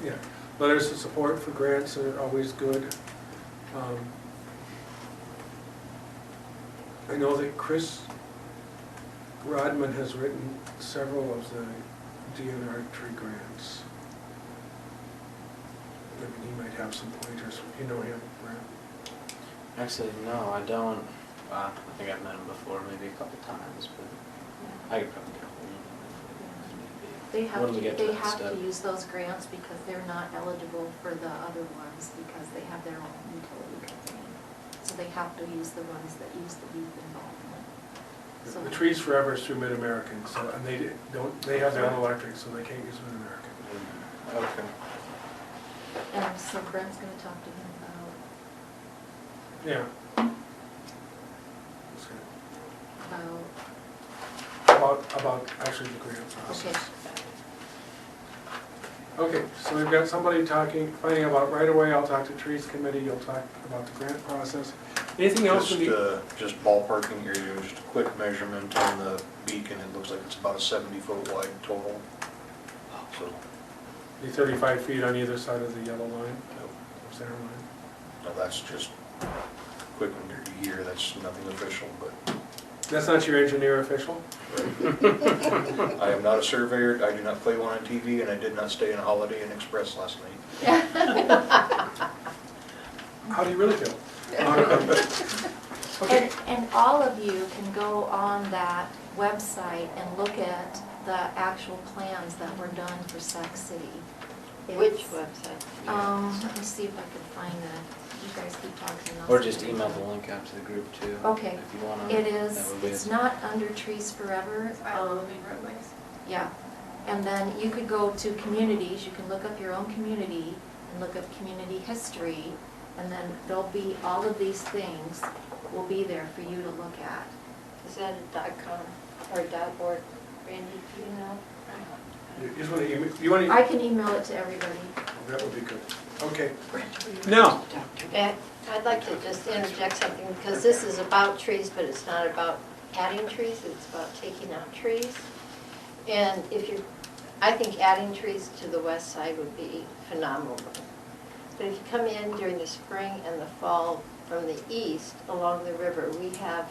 yeah, letters of support for grants are always good. I know that Chris Rodman has written several of the DNR tree grants. I mean, he might have some pointers. You know him, Brad? Actually, no, I don't. I think I've met him before, maybe a couple times, but I could probably get a hold of him if need be. They have When we to, get to they that have to step. use those grants because they're not eligible for the other ones because they have their own utility company. So they have to use the ones that use the youth involvement. So The Trees Forever is through Mid-American, so, and they have their own electric, so they can't use Mid-American. Okay. And so Brent's gonna talk to him Yeah. That's good. About actually the grant okay, process. Okay, so we've got somebody finding about right away. I'll talk to Trees Committee, you'll talk about the grant process. Anything else we need? Just ballparking area, just a quick measurement on the beacon, it looks like it's about a 70-foot wide total. So, The 35 feet on either side of the yellow line, center line. now that's just quick under a year, that's nothing official, but That's not your engineer official? I am not a surveyor, I do not play one on TV, and I did not stay in a Holiday Inn Express last night. How do you really feel? Okay, and all of you can go on that website and look at the actual plans that were done for Sac City. Which It's, website? Let me see if I can find that. You guys keep talking. I'll Or see just if I email can. the link out to the group too. Okay. If you wanna. It that is, would be it's it. not under Trees Forever. I love the main road links. Yeah, and then you could go to communities, you can look up your own community and look up community history, and then there'll be, all of these things will be there for you to look at. Is that a .com or .org? Randy, do you know? you just want to email, you want I to, can email it to everybody. that would be good. Okay. Now, I'd like to just interject something, because this is about trees, but it's not about adding trees, it's about taking out trees. And I think adding trees to the west side would be phenomenal. But if you come in during the spring and the fall from the east along the river, we have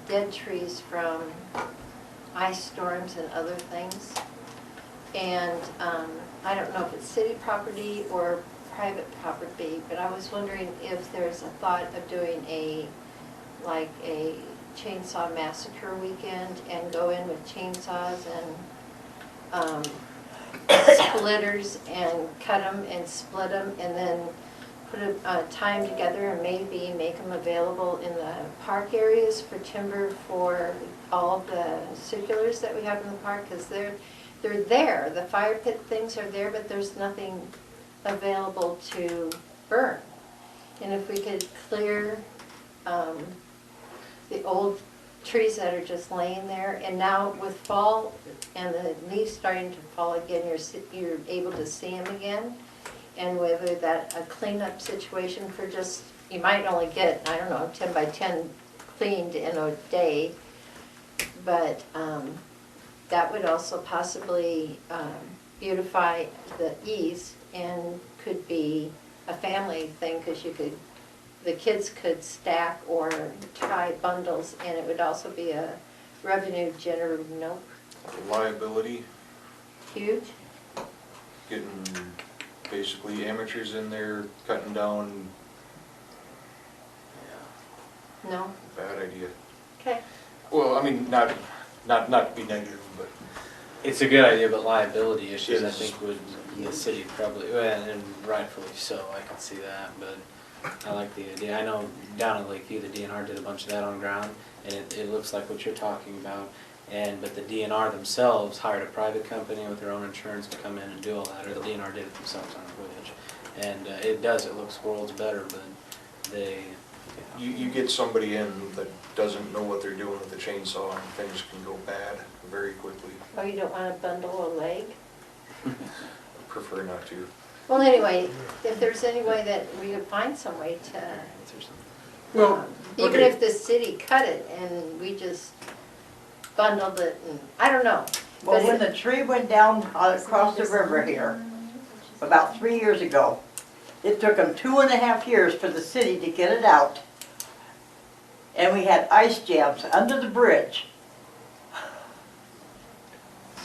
dead trees from ice storms and other things. And I don't know if it's city property or private property, but I was wondering if there's a thought of doing like a chainsaw massacre weekend and go in with chainsaws and splitters and cut them and split them and then put a time together and maybe make them available in the park areas for timber for all of the circulars that we have in the park, because they're there. The fire pit things are there, but there's nothing available to burn. And if we could clear the old trees that are just laying there, and now with fall and the leaves starting to fall again, you're able to see them again. And whether that a cleanup situation for just, you might only get, I don't know, 10 by 10 cleaned in a day, but that would also possibly beautify the east and could be a family thing, because the kids could stack or tie bundles, and it would also be a revenue generator. Nope. Liability, Huge. getting basically amateurs in there cutting down, No? bad idea. Okay. Well, I mean, not to be negative, but It's a good idea, but liability issues, I Is think would, the city probably, well, and rightfully so, I can see that, but I like the idea. I know down at Lakeview, the DNR did a bunch of that on ground, and it looks like what you're talking about. But the DNR themselves hired a private company with their own insurance to come in and do all that, or the DNR did it themselves on footage. And it looks worlds better, but they, you get somebody in that doesn't know what they're doing with the chainsaw and things can go bad very quickly. Oh, you don't want to bundle a leg? Prefer not to. Well, anyway, if there's any way that we could find some way to, well, even okay. if the city cut it and we just bundled it, and, I don't know. Well, But when the tree went down across the river here, about 3 years ago, it took them 2.5 years for the city to get it out. And we had ice jams under the bridge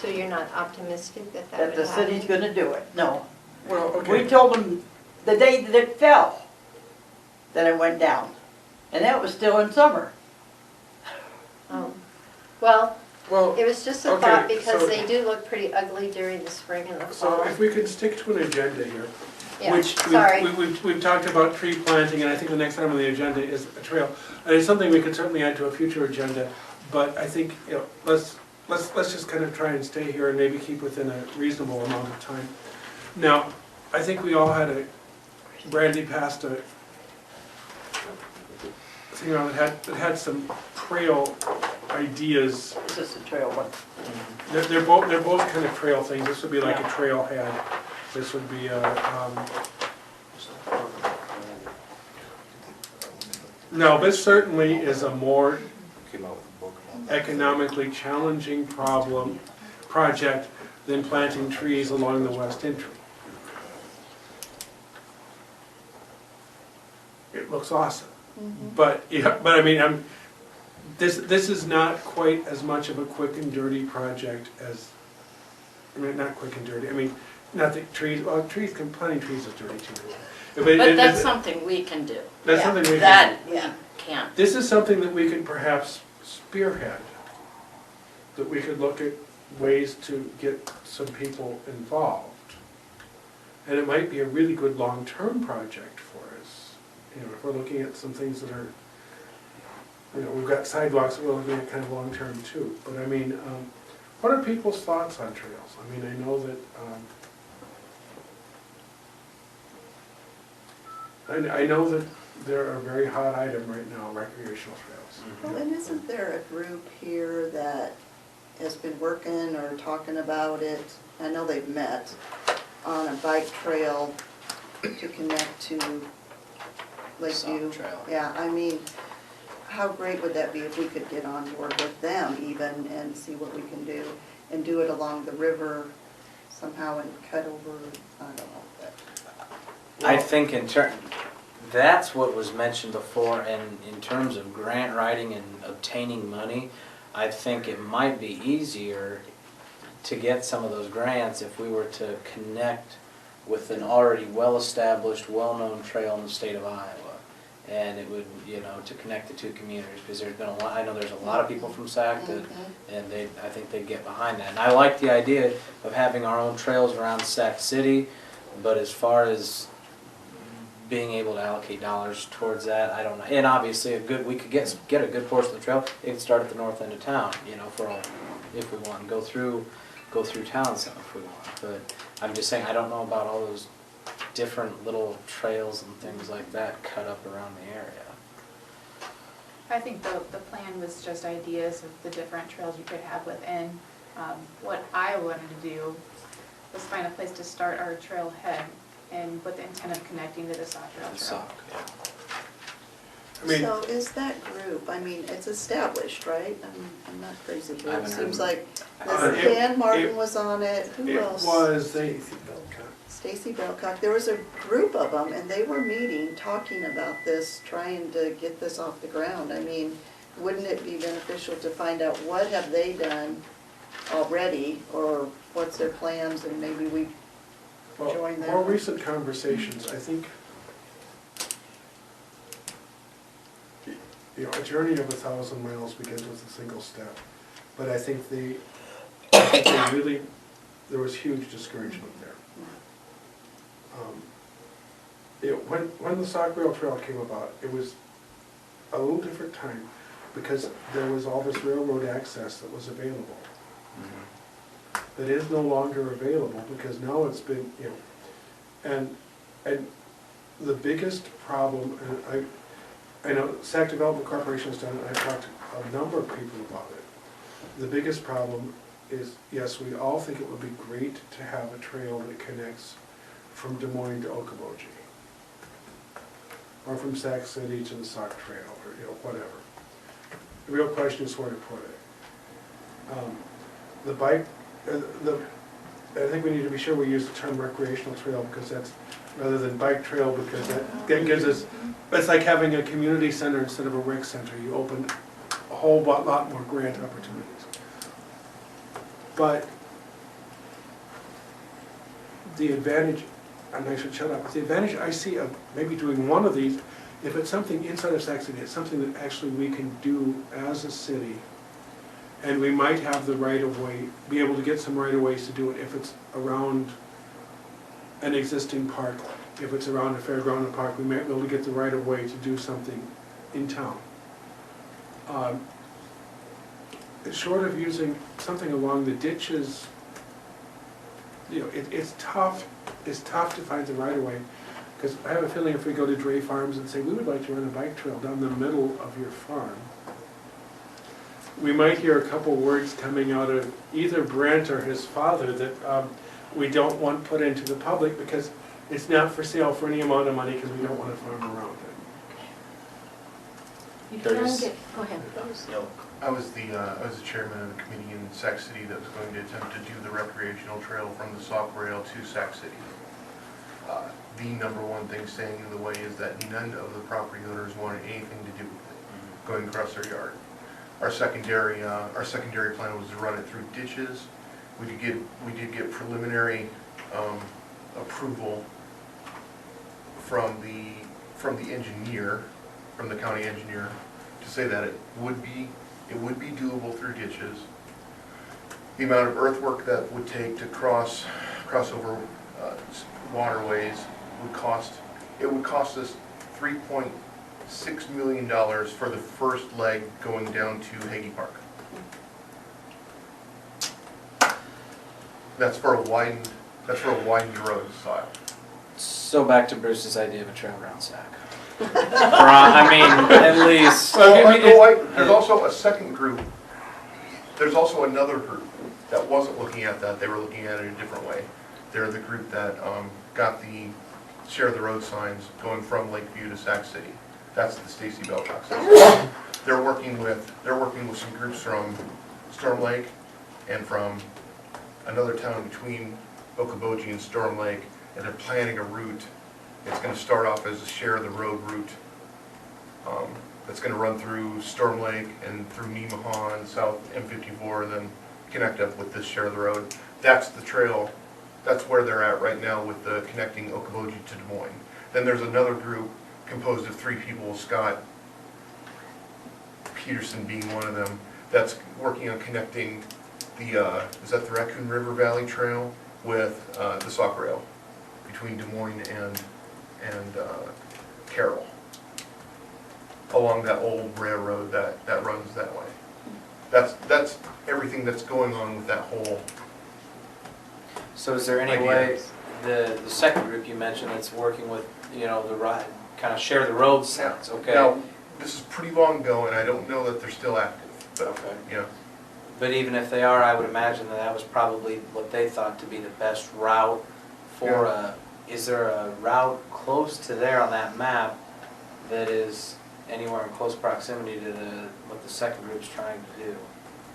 So you're not optimistic that that would the happen? city's gonna do it, no. Well, We okay. told them the day that it fell, that it went down. And that was still in summer. Well, Well, It was just a okay, thought because so- they do look pretty ugly during the spring and the so fall. if we could stick to an agenda here, Yeah, which sorry. we've talked about tree planting, and I think the next item on the agenda is a trail. And it's something we could certainly add to a future agenda, but I think, you know, let's just kind of try and stay here and maybe keep within a reasonable amount of time. Now, I think we all had Brandy passed a thing around that had some trail ideas. This is the trail one. They're both kind of trail things. This would be like a trailhead. This would be no, this certainly is a more economically challenging project than planting trees along the west entry. It looks awesome, but yeah, but I mean, this is not quite as much of a quick and dirty project as, I mean, not quick and dirty. I mean, not that trees. Well, planting trees is dirty too. But that's something we can do. That's Yeah. something we can. That we Yeah. can't. This is something that we could perhaps spearhead, that we could look at ways to get some people involved. And it might be a really good long-term project for us. You know, if we're looking at some things that are, you know, we've got sidewalks that we're looking at kind of long-term too. But I mean, what are people's thoughts on trails? I mean, I know that, I know that they're a very hot item right now, recreational trails. Well, and isn't there a group here that has been working or talking about it? I know they've met on a bike trail to connect to Lakeview. Soft trail. Yeah, I mean, how great would that be if we could get on board with them even and see what we can do and do it along the river somehow and cut over, I don't know. I think that's what was mentioned before, and in terms of grant writing and obtaining money, I think it might be easier to get some of those grants if we were to connect with an already well-established, well-known trail in the state of Iowa. And it would, you know, to connect the two communities, because there's been a lot, I know there's a lot of people from Sac that, and I think they'd get behind that. And I like the idea of having our own trails around Sac City, but as far as being able to allocate dollars towards that, I don't know. And obviously, we could get a good portion of the trail. It could start at the north end of town, you know, if we want, go through town some if we want. But I'm just saying, I don't know about all those different little trails and things like that cut up around the area. I think the plan was just ideas of the different trails you could have within. What I wanted to do was find a place to start our trailhead and with the intent of connecting to the Sauk Trail. The Sauk, yeah. I mean, So is that group, I mean, it's established, right? I'm not crazy, I but it haven't seems heard. like Uh, this it- Dan Martin it- was on it, who it else? was, Stacy Belcock, there was a group of them, and they were meeting, talking about this, trying to get this off the ground. I mean, wouldn't it be beneficial to find out what have they done already, or what's their plans, and maybe we well, join them? more recent conversations, I think, you know, a journey of 1,000 miles begins with a single step. But I think they really, there was huge discouragement there. You know, when the Sauk Rail Trail came about, it was a little different time because there was all this railroad access that was available. That is no longer available because now it's been, you know, and the biggest problem, and I know Sac Development Corporation has done it, and I've talked to a number of people about it. The biggest problem is, yes, we all think it would be great to have a trail that connects from Des Moines to Okoboji, or from Sac City to the Sauk Trail, or, you know, whatever. The real question is where to put it. The bike, I think we need to be sure we use the term recreational trail because that's, rather than bike trail, because that gives us, it's like having a community center instead of a rec center. You open a whole lot more grant opportunities. But the advantage, and I should shut up, the advantage I see of maybe doing one of these, if it's something inside of Sac City, it's something that actually we can do as a city And we might have the right of way, be able to get some right of ways to do it if it's around an existing park. If it's around a fairground or park, we might be able to get the right of way to do something in town. Short of using something along the ditches, you know, it's tough to find the right of way. Because I have a feeling if we go to Dray Farms and say, we would like to run a bike trail down the middle of your farm, we might hear a couple words coming out of either Brent or his father that we don't want put into the public because it's not for sale for any amount of money because we don't want to farm around it. You Curtis? can get, go ahead. No. I was the chairman of the committee in Sac City that was going to attempt to do the recreational trail from the Sauk Rail to Sac City. The number one thing standing in the way is that none of the property owners wanted anything to do with it, going across their yard. Our secondary plan was to run it through ditches. We did get preliminary approval from the engineer, from the county engineer, to say that it would be doable through ditches. The amount of earthwork that would take to cross over waterways would cost us $3.6 million for the first leg going down to Hagee Park. That's for a widened road style. So back to Bruce's idea of a trail around Sac. I mean, at least. There's also a second group, there's also another group that wasn't looking at that, they were looking at it a different way. They're the group that got the share the road signs going from Lakeview to Sac City. That's the Stacy Belcox. They're working with some groups from Storm Lake and from another town between Okoboji and Storm Lake, and they're planning a route. It's going to start off as a share the road route. That's going to run through Storm Lake and through Nemaha and South M54, and then connect up with this share of the road. That's the trail. That's where they're at right now with the connecting Okoboji to Des Moines. Then there's another group composed of 3 people, Scott Peterson being one of them, that's working on connecting the, is that the Raccoon River Valley Trail with the Sauk Rail between Des Moines and Carroll, along that old railroad that runs that way. That's everything that's going on with that whole. So is there any idea. way, the second group you mentioned that's working with, you know, the ride, kind of share the road signs, okay? Now, this is pretty long ago, and I don't know that they're still active, but, Okay. you know. But even if they are, I would imagine that that was probably what they thought to be the best route for a, is there a route close to there on that map that is anywhere in close proximity to what the second group's trying to do?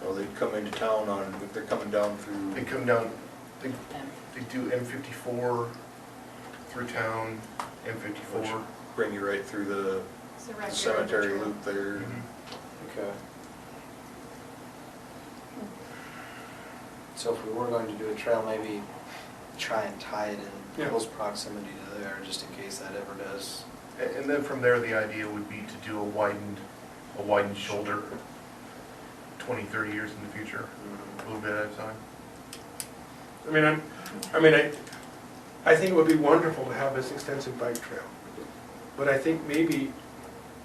Well, they'd come into town if they're coming down through. They come down, they do M54 through town, M54. Bring you right through the It's a regular cemetery trail. loop there. Okay. So if we were going to do a trail, maybe try and tie it in Yeah. close proximity to there, just in case that ever does. And then from there, the idea would be to do a widened shoulder, 20, 30 years in the future, a little bit at a time. I think it would be wonderful to have this extensive bike trail. But I think maybe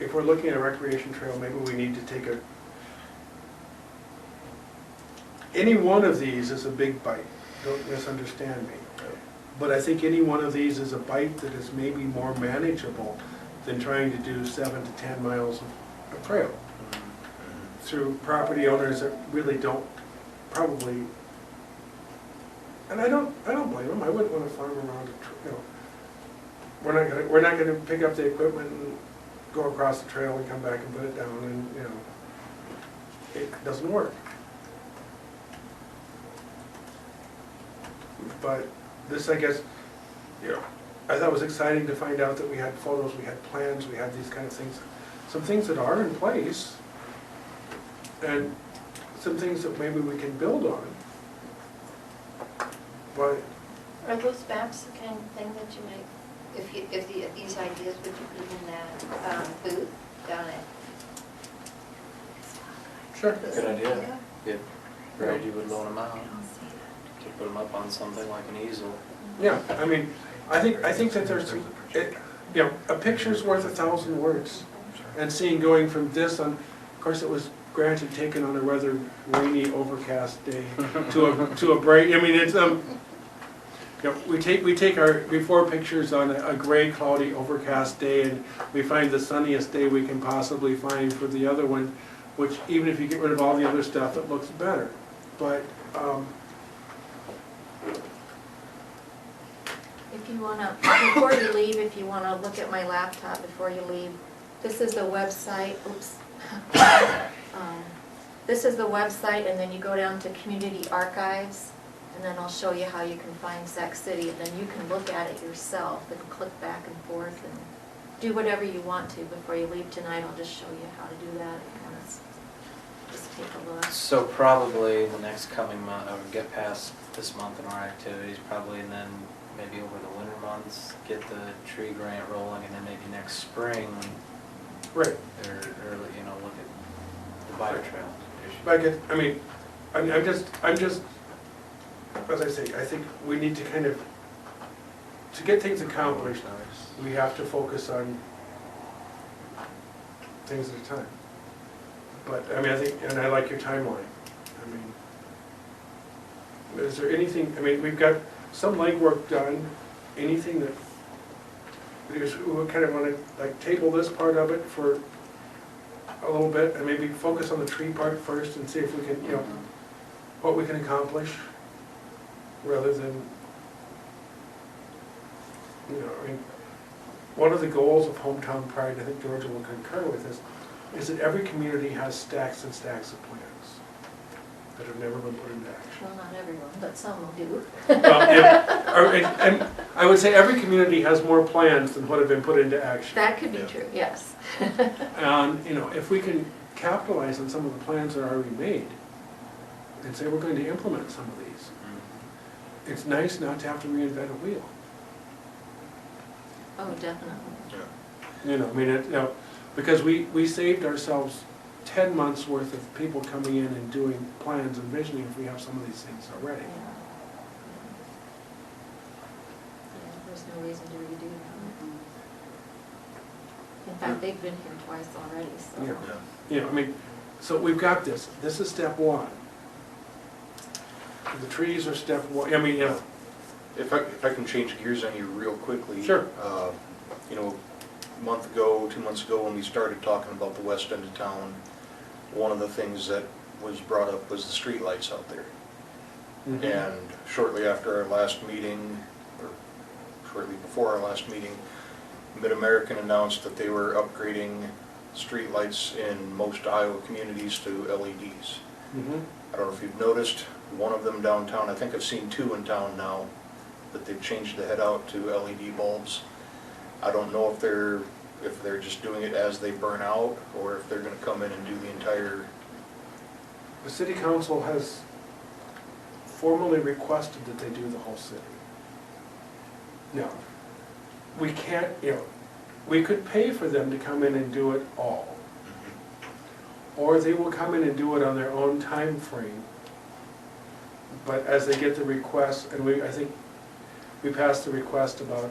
if we're looking at a recreation trail, maybe we need to take any one of these is a big bite, don't misunderstand me. But I think any one of these is a bite that is maybe more manageable than trying to do 7 to 10 miles of trail through property owners that really don't probably, and I don't blame them. I wouldn't want to farm around a trail. We're not gonna pick up the equipment and go across the trail and come back and put it down, and it doesn't work. But this, I guess, I thought it was exciting to find out that we had photos, we had plans, we had these kind of things. Some things that are in place, and some things that maybe we can build on. But Are those maps the kind of thing that you might, if these ideas, would you put in that booth down at? sure. Good idea. If Reggie would loan them out, to put them up on something like an easel. Yeah, I mean, I think that there's, a picture's worth 1,000 words. And seeing going from this on, of course, it was granted taken on a rather rainy, overcast day to a bright, I mean, it's, we take our before pictures on a gray, cloudy, overcast day, and we find the sunniest day we can possibly find for the other one, which even if you get rid of all the other stuff, it looks better. But, If you wanna, before you leave, if you wanna look at my laptop before you leave, this is the website, oops. This is the website, and then you go down to Community Archives, and then I'll show you how you can find Sac City, and then you can look at it yourself and click back and forth and do whatever you want to before you leave tonight. I'll just show you how to do that if you want to just take a look. So probably the next coming month, or get past this month in our activities, probably, and then maybe over the winter months, get the tree grant rolling, and then maybe next spring, right. or early, look at the bike trail issue. But I guess, I'm just, as I say, I think we need to kind of, to get things accomplished, we have to focus on things at a time. But, I think, and I like your timeline. Is there anything, we've got some legwork done, anything that, because we kind of want to, like, table this part of it for a little bit, and maybe focus on the tree part first and see if we can, what we can accomplish, rather than, one of the goals of Hometown Pride, I think Georgia will concur with this, is that every community has stacks and stacks of plans that have never been put into action. Well, not everyone, but some will do. And I would say every community has more plans than what have been put into action. That could be true, yes. And, if we can capitalize on some of the plans that are already made, and say we're going to implement some of these, it's nice not to have to reinvent a wheel. Oh, definitely. Because we saved ourselves 10 months worth of people coming in and doing plans and visioning if we have some of these things already. Yeah, there's no reason to redo them. In fact, they've been here twice already, so. Yeah. So we've got this. This is step one. The trees are step one. If I can change gears on you real quickly. Sure. A month ago, 2 months ago, when we started talking about the west end of town, one of the things that was brought up was the street lights out there. Mhm. And shortly after our last meeting, or shortly before our last meeting, Mid-American announced that they were upgrading street lights in most Iowa communities to LEDs. Mhm. I don't know if you've noticed, one of them downtown, I think I've seen two in town now, but they've changed the head out to LED bulbs. I don't know if they're just doing it as they burn out, or if they're gonna come in and do the entire. The city council has formally requested that they do the whole city. Now, we can't, we could pay for them to come in and do it all. Or they will come in and do it on their own time frame. But as they get the request, and I think we passed the request about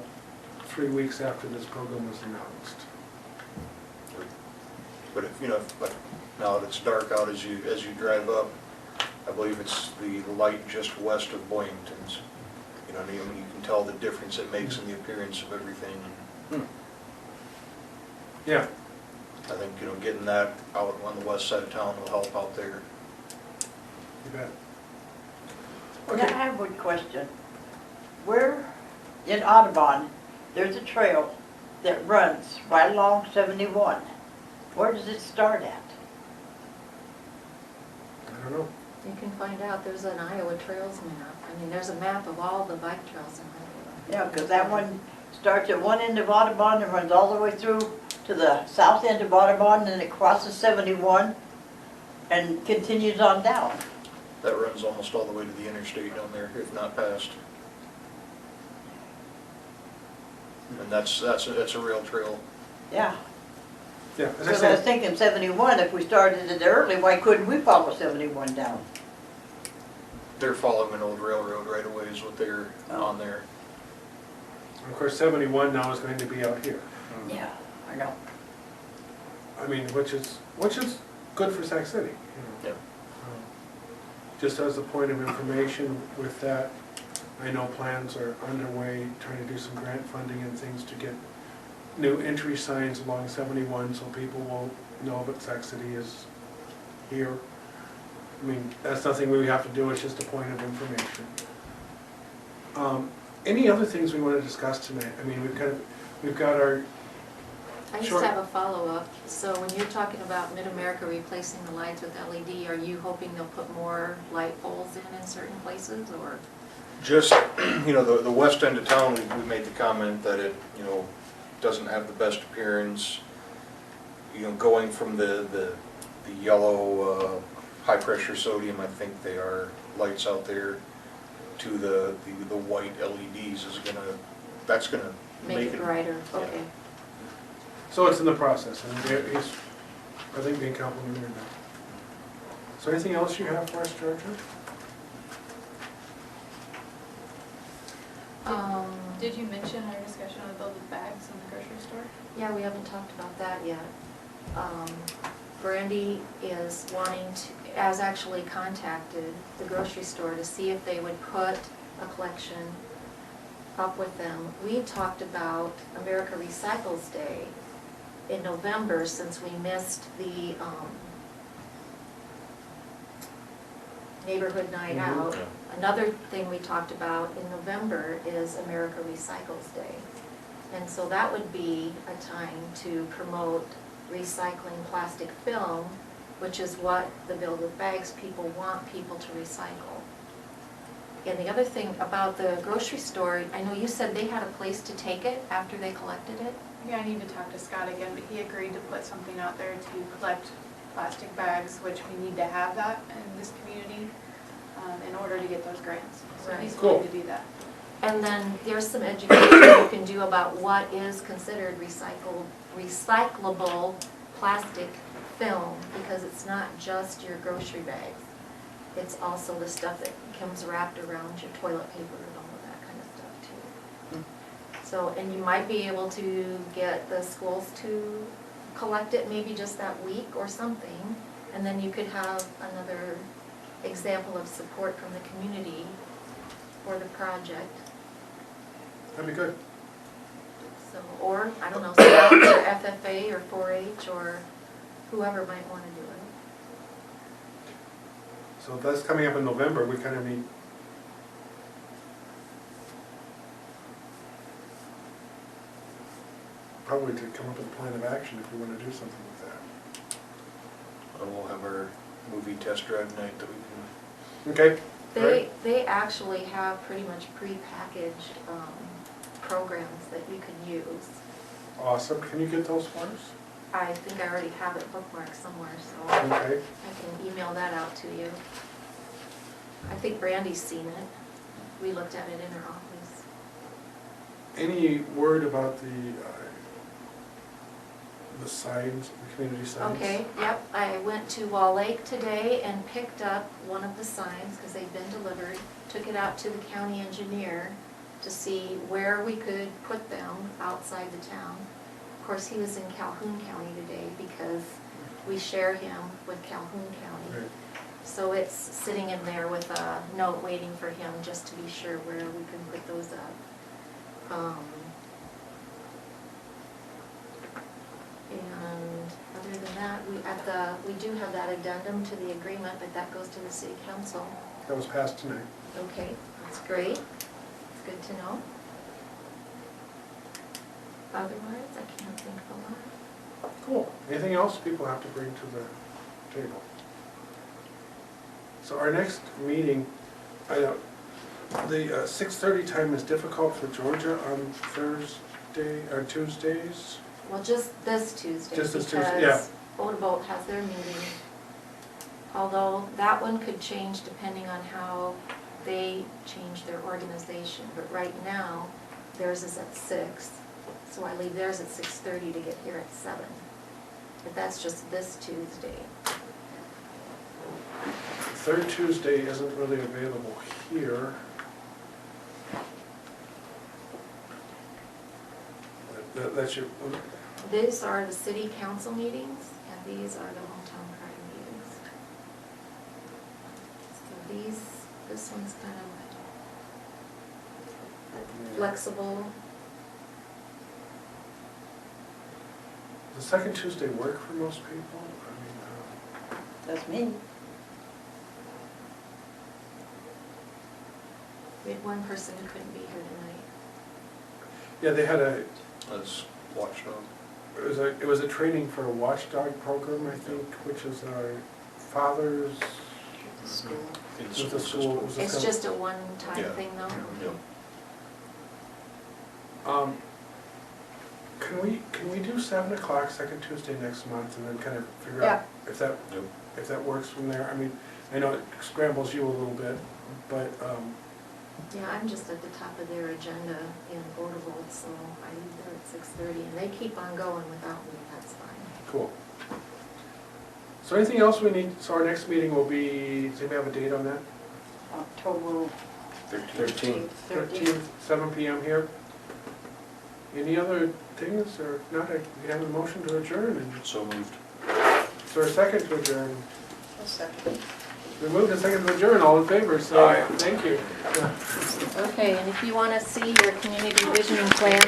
3 weeks after this program was announced. But but now that it's dark out as you drive up, I believe it's the light just west of Boyington's. You can tell the difference it makes in the appearance of everything. Yeah. I think, getting that out on the west side of town will help out there. You bet. Now, I Okay. have one question. Where in Audubon, there's a trail that runs right along 71. Where does it start at? I don't know. You can find out, there's an Iowa Trails map. There's a map of all the bike trails in Iowa. Yeah, because that one starts at one end of Audubon and runs all the way through to the south end of Audubon, and then it crosses 71 and continues on down. That runs almost all the way to the interstate down there, if not past. And that's a rail trail. Yeah. Yeah, as I Because I was said, thinking 71, if we started it early, why couldn't we follow 71 down? They're following an old railroad right away is what they're on there. of course, 71 now is going to be out here. Yeah, I know. I mean, which is good for Sac City, you know. Yep. Just as a point of information with that, I know plans are underway, trying to do some grant funding and things to get new entry signs along 71, so people will know that Sac City is here. I mean, that's nothing we have to do, it's just a point of information. Any other things we want to discuss tonight? I mean, we've got our, I just Sure. have a follow-up. So when you're talking about Mid-America replacing the lights with LED, are you hoping they'll put more light poles in certain places, or? Just, you know, the west end of town, we made the comment that it, you know, doesn't have the best appearance. You know, going from the yellow, high-pressure sodium, I think they are lights out there, to the white LEDs is that's gonna Make it brighter, okay. so it's in the process, and he's, I think, being complimentary now. So anything else you have for us, Georgia? Did you mention our discussion about the bags in the grocery store? Yeah, we haven't talked about that yet. Brandy is wanting to, has actually contacted the grocery store to see if they would put a collection up with them. We talked about America Recycles Day in November, since we missed the neighborhood night out. Another thing we talked about in November is America Recycles Day. And so that would be a time to promote recycling plastic film, which is what the Build with Bags people want people to recycle. And the other thing about the grocery store, I know you said they had a place to take it after they collected it. Yeah, I need to talk to Scott again, but he agreed to put something out there to collect plastic bags, which we need to have that in this community in order to get those grants. So he's Cool. willing to do that. And then there's some education you can do about what is considered recyclable plastic film, because it's not just your grocery bags. It's also the stuff that comes wrapped around your toilet paper and all of that kind of stuff too. So, and you might be able to get the schools to collect it maybe just that week or something, and then you could have another example of support from the community for the project. That'd be good. So, or, I don't know, Scouts or FFA or 4-H or whoever might want to do it. So that's coming up in November, we kind of need, probably to come up with a plan of action if we want to do something with that. And we'll have our movie test drive night that we can. Okay? Great. They actually have pretty much pre-packaged programs that you can use. Awesome. Can you get those for us? I think I already have it bookmarked somewhere, so Okay. I can email that out to you. I think Brandy's seen it. We looked at it in her office. Any word about the signs, the community signs? Okay, yep, I went to Wall Lake today and picked up one of the signs, because they've been delivered, took it out to the county engineer to see where we could put them outside the town. Of course, he was in Calhoun County today because we share him with Calhoun County. Right. So it's sitting in there with a note waiting for him just to be sure where we can put those up. And other than that, we do have that addendum to the agreement, but that goes to the city council. That was passed tonight. Okay, that's great. It's good to know. Otherwise, I can't think of a lot. Cool. Anything else people have to bring to the table? So our next meeting, the 6:30 time is difficult for Georgia on Thursday or Tuesdays. Well, just this Tuesday. Just this Tuesday, yeah. Because Odebolt has their meeting. Although that one could change depending on how they change their organization. But right now, theirs is at 6. So I leave theirs at 6:30 to get here at 7. But that's just this Tuesday. Third Tuesday isn't really available here. That's your, These are the city council meetings, and these are the hometown pride meetings. So this one's kind of flexible. does the second Tuesday work for most people? I mean, That's me. We had one person who couldn't be here tonight. yeah, they had a, That's watchdog. it was a training for a watchdog program, I think, which is our fathers The school. In with the school school. system. It was It's kind just a one-time Yeah. thing though? Yep. Can we do 7 o'clock second Tuesday next month and then kind of figure Yeah. out Yep. if that works from there? I mean, I know it scrambles you a little bit, but, Yeah, I'm just at the top of their agenda in Boardable, so I leave there at 6:30, and they keep on going without me, that's fine. cool. So anything else we need, so our next meeting will be, does anybody have a date on that? October 13. 13th, 7 PM here. Any other things, or if not, we have a motion to adjourn, and So moved. is there a second to adjourn? A second. We moved a second to adjourn, all in favor, so Aye. thank you. Okay, and if you want to see your community visioning plan,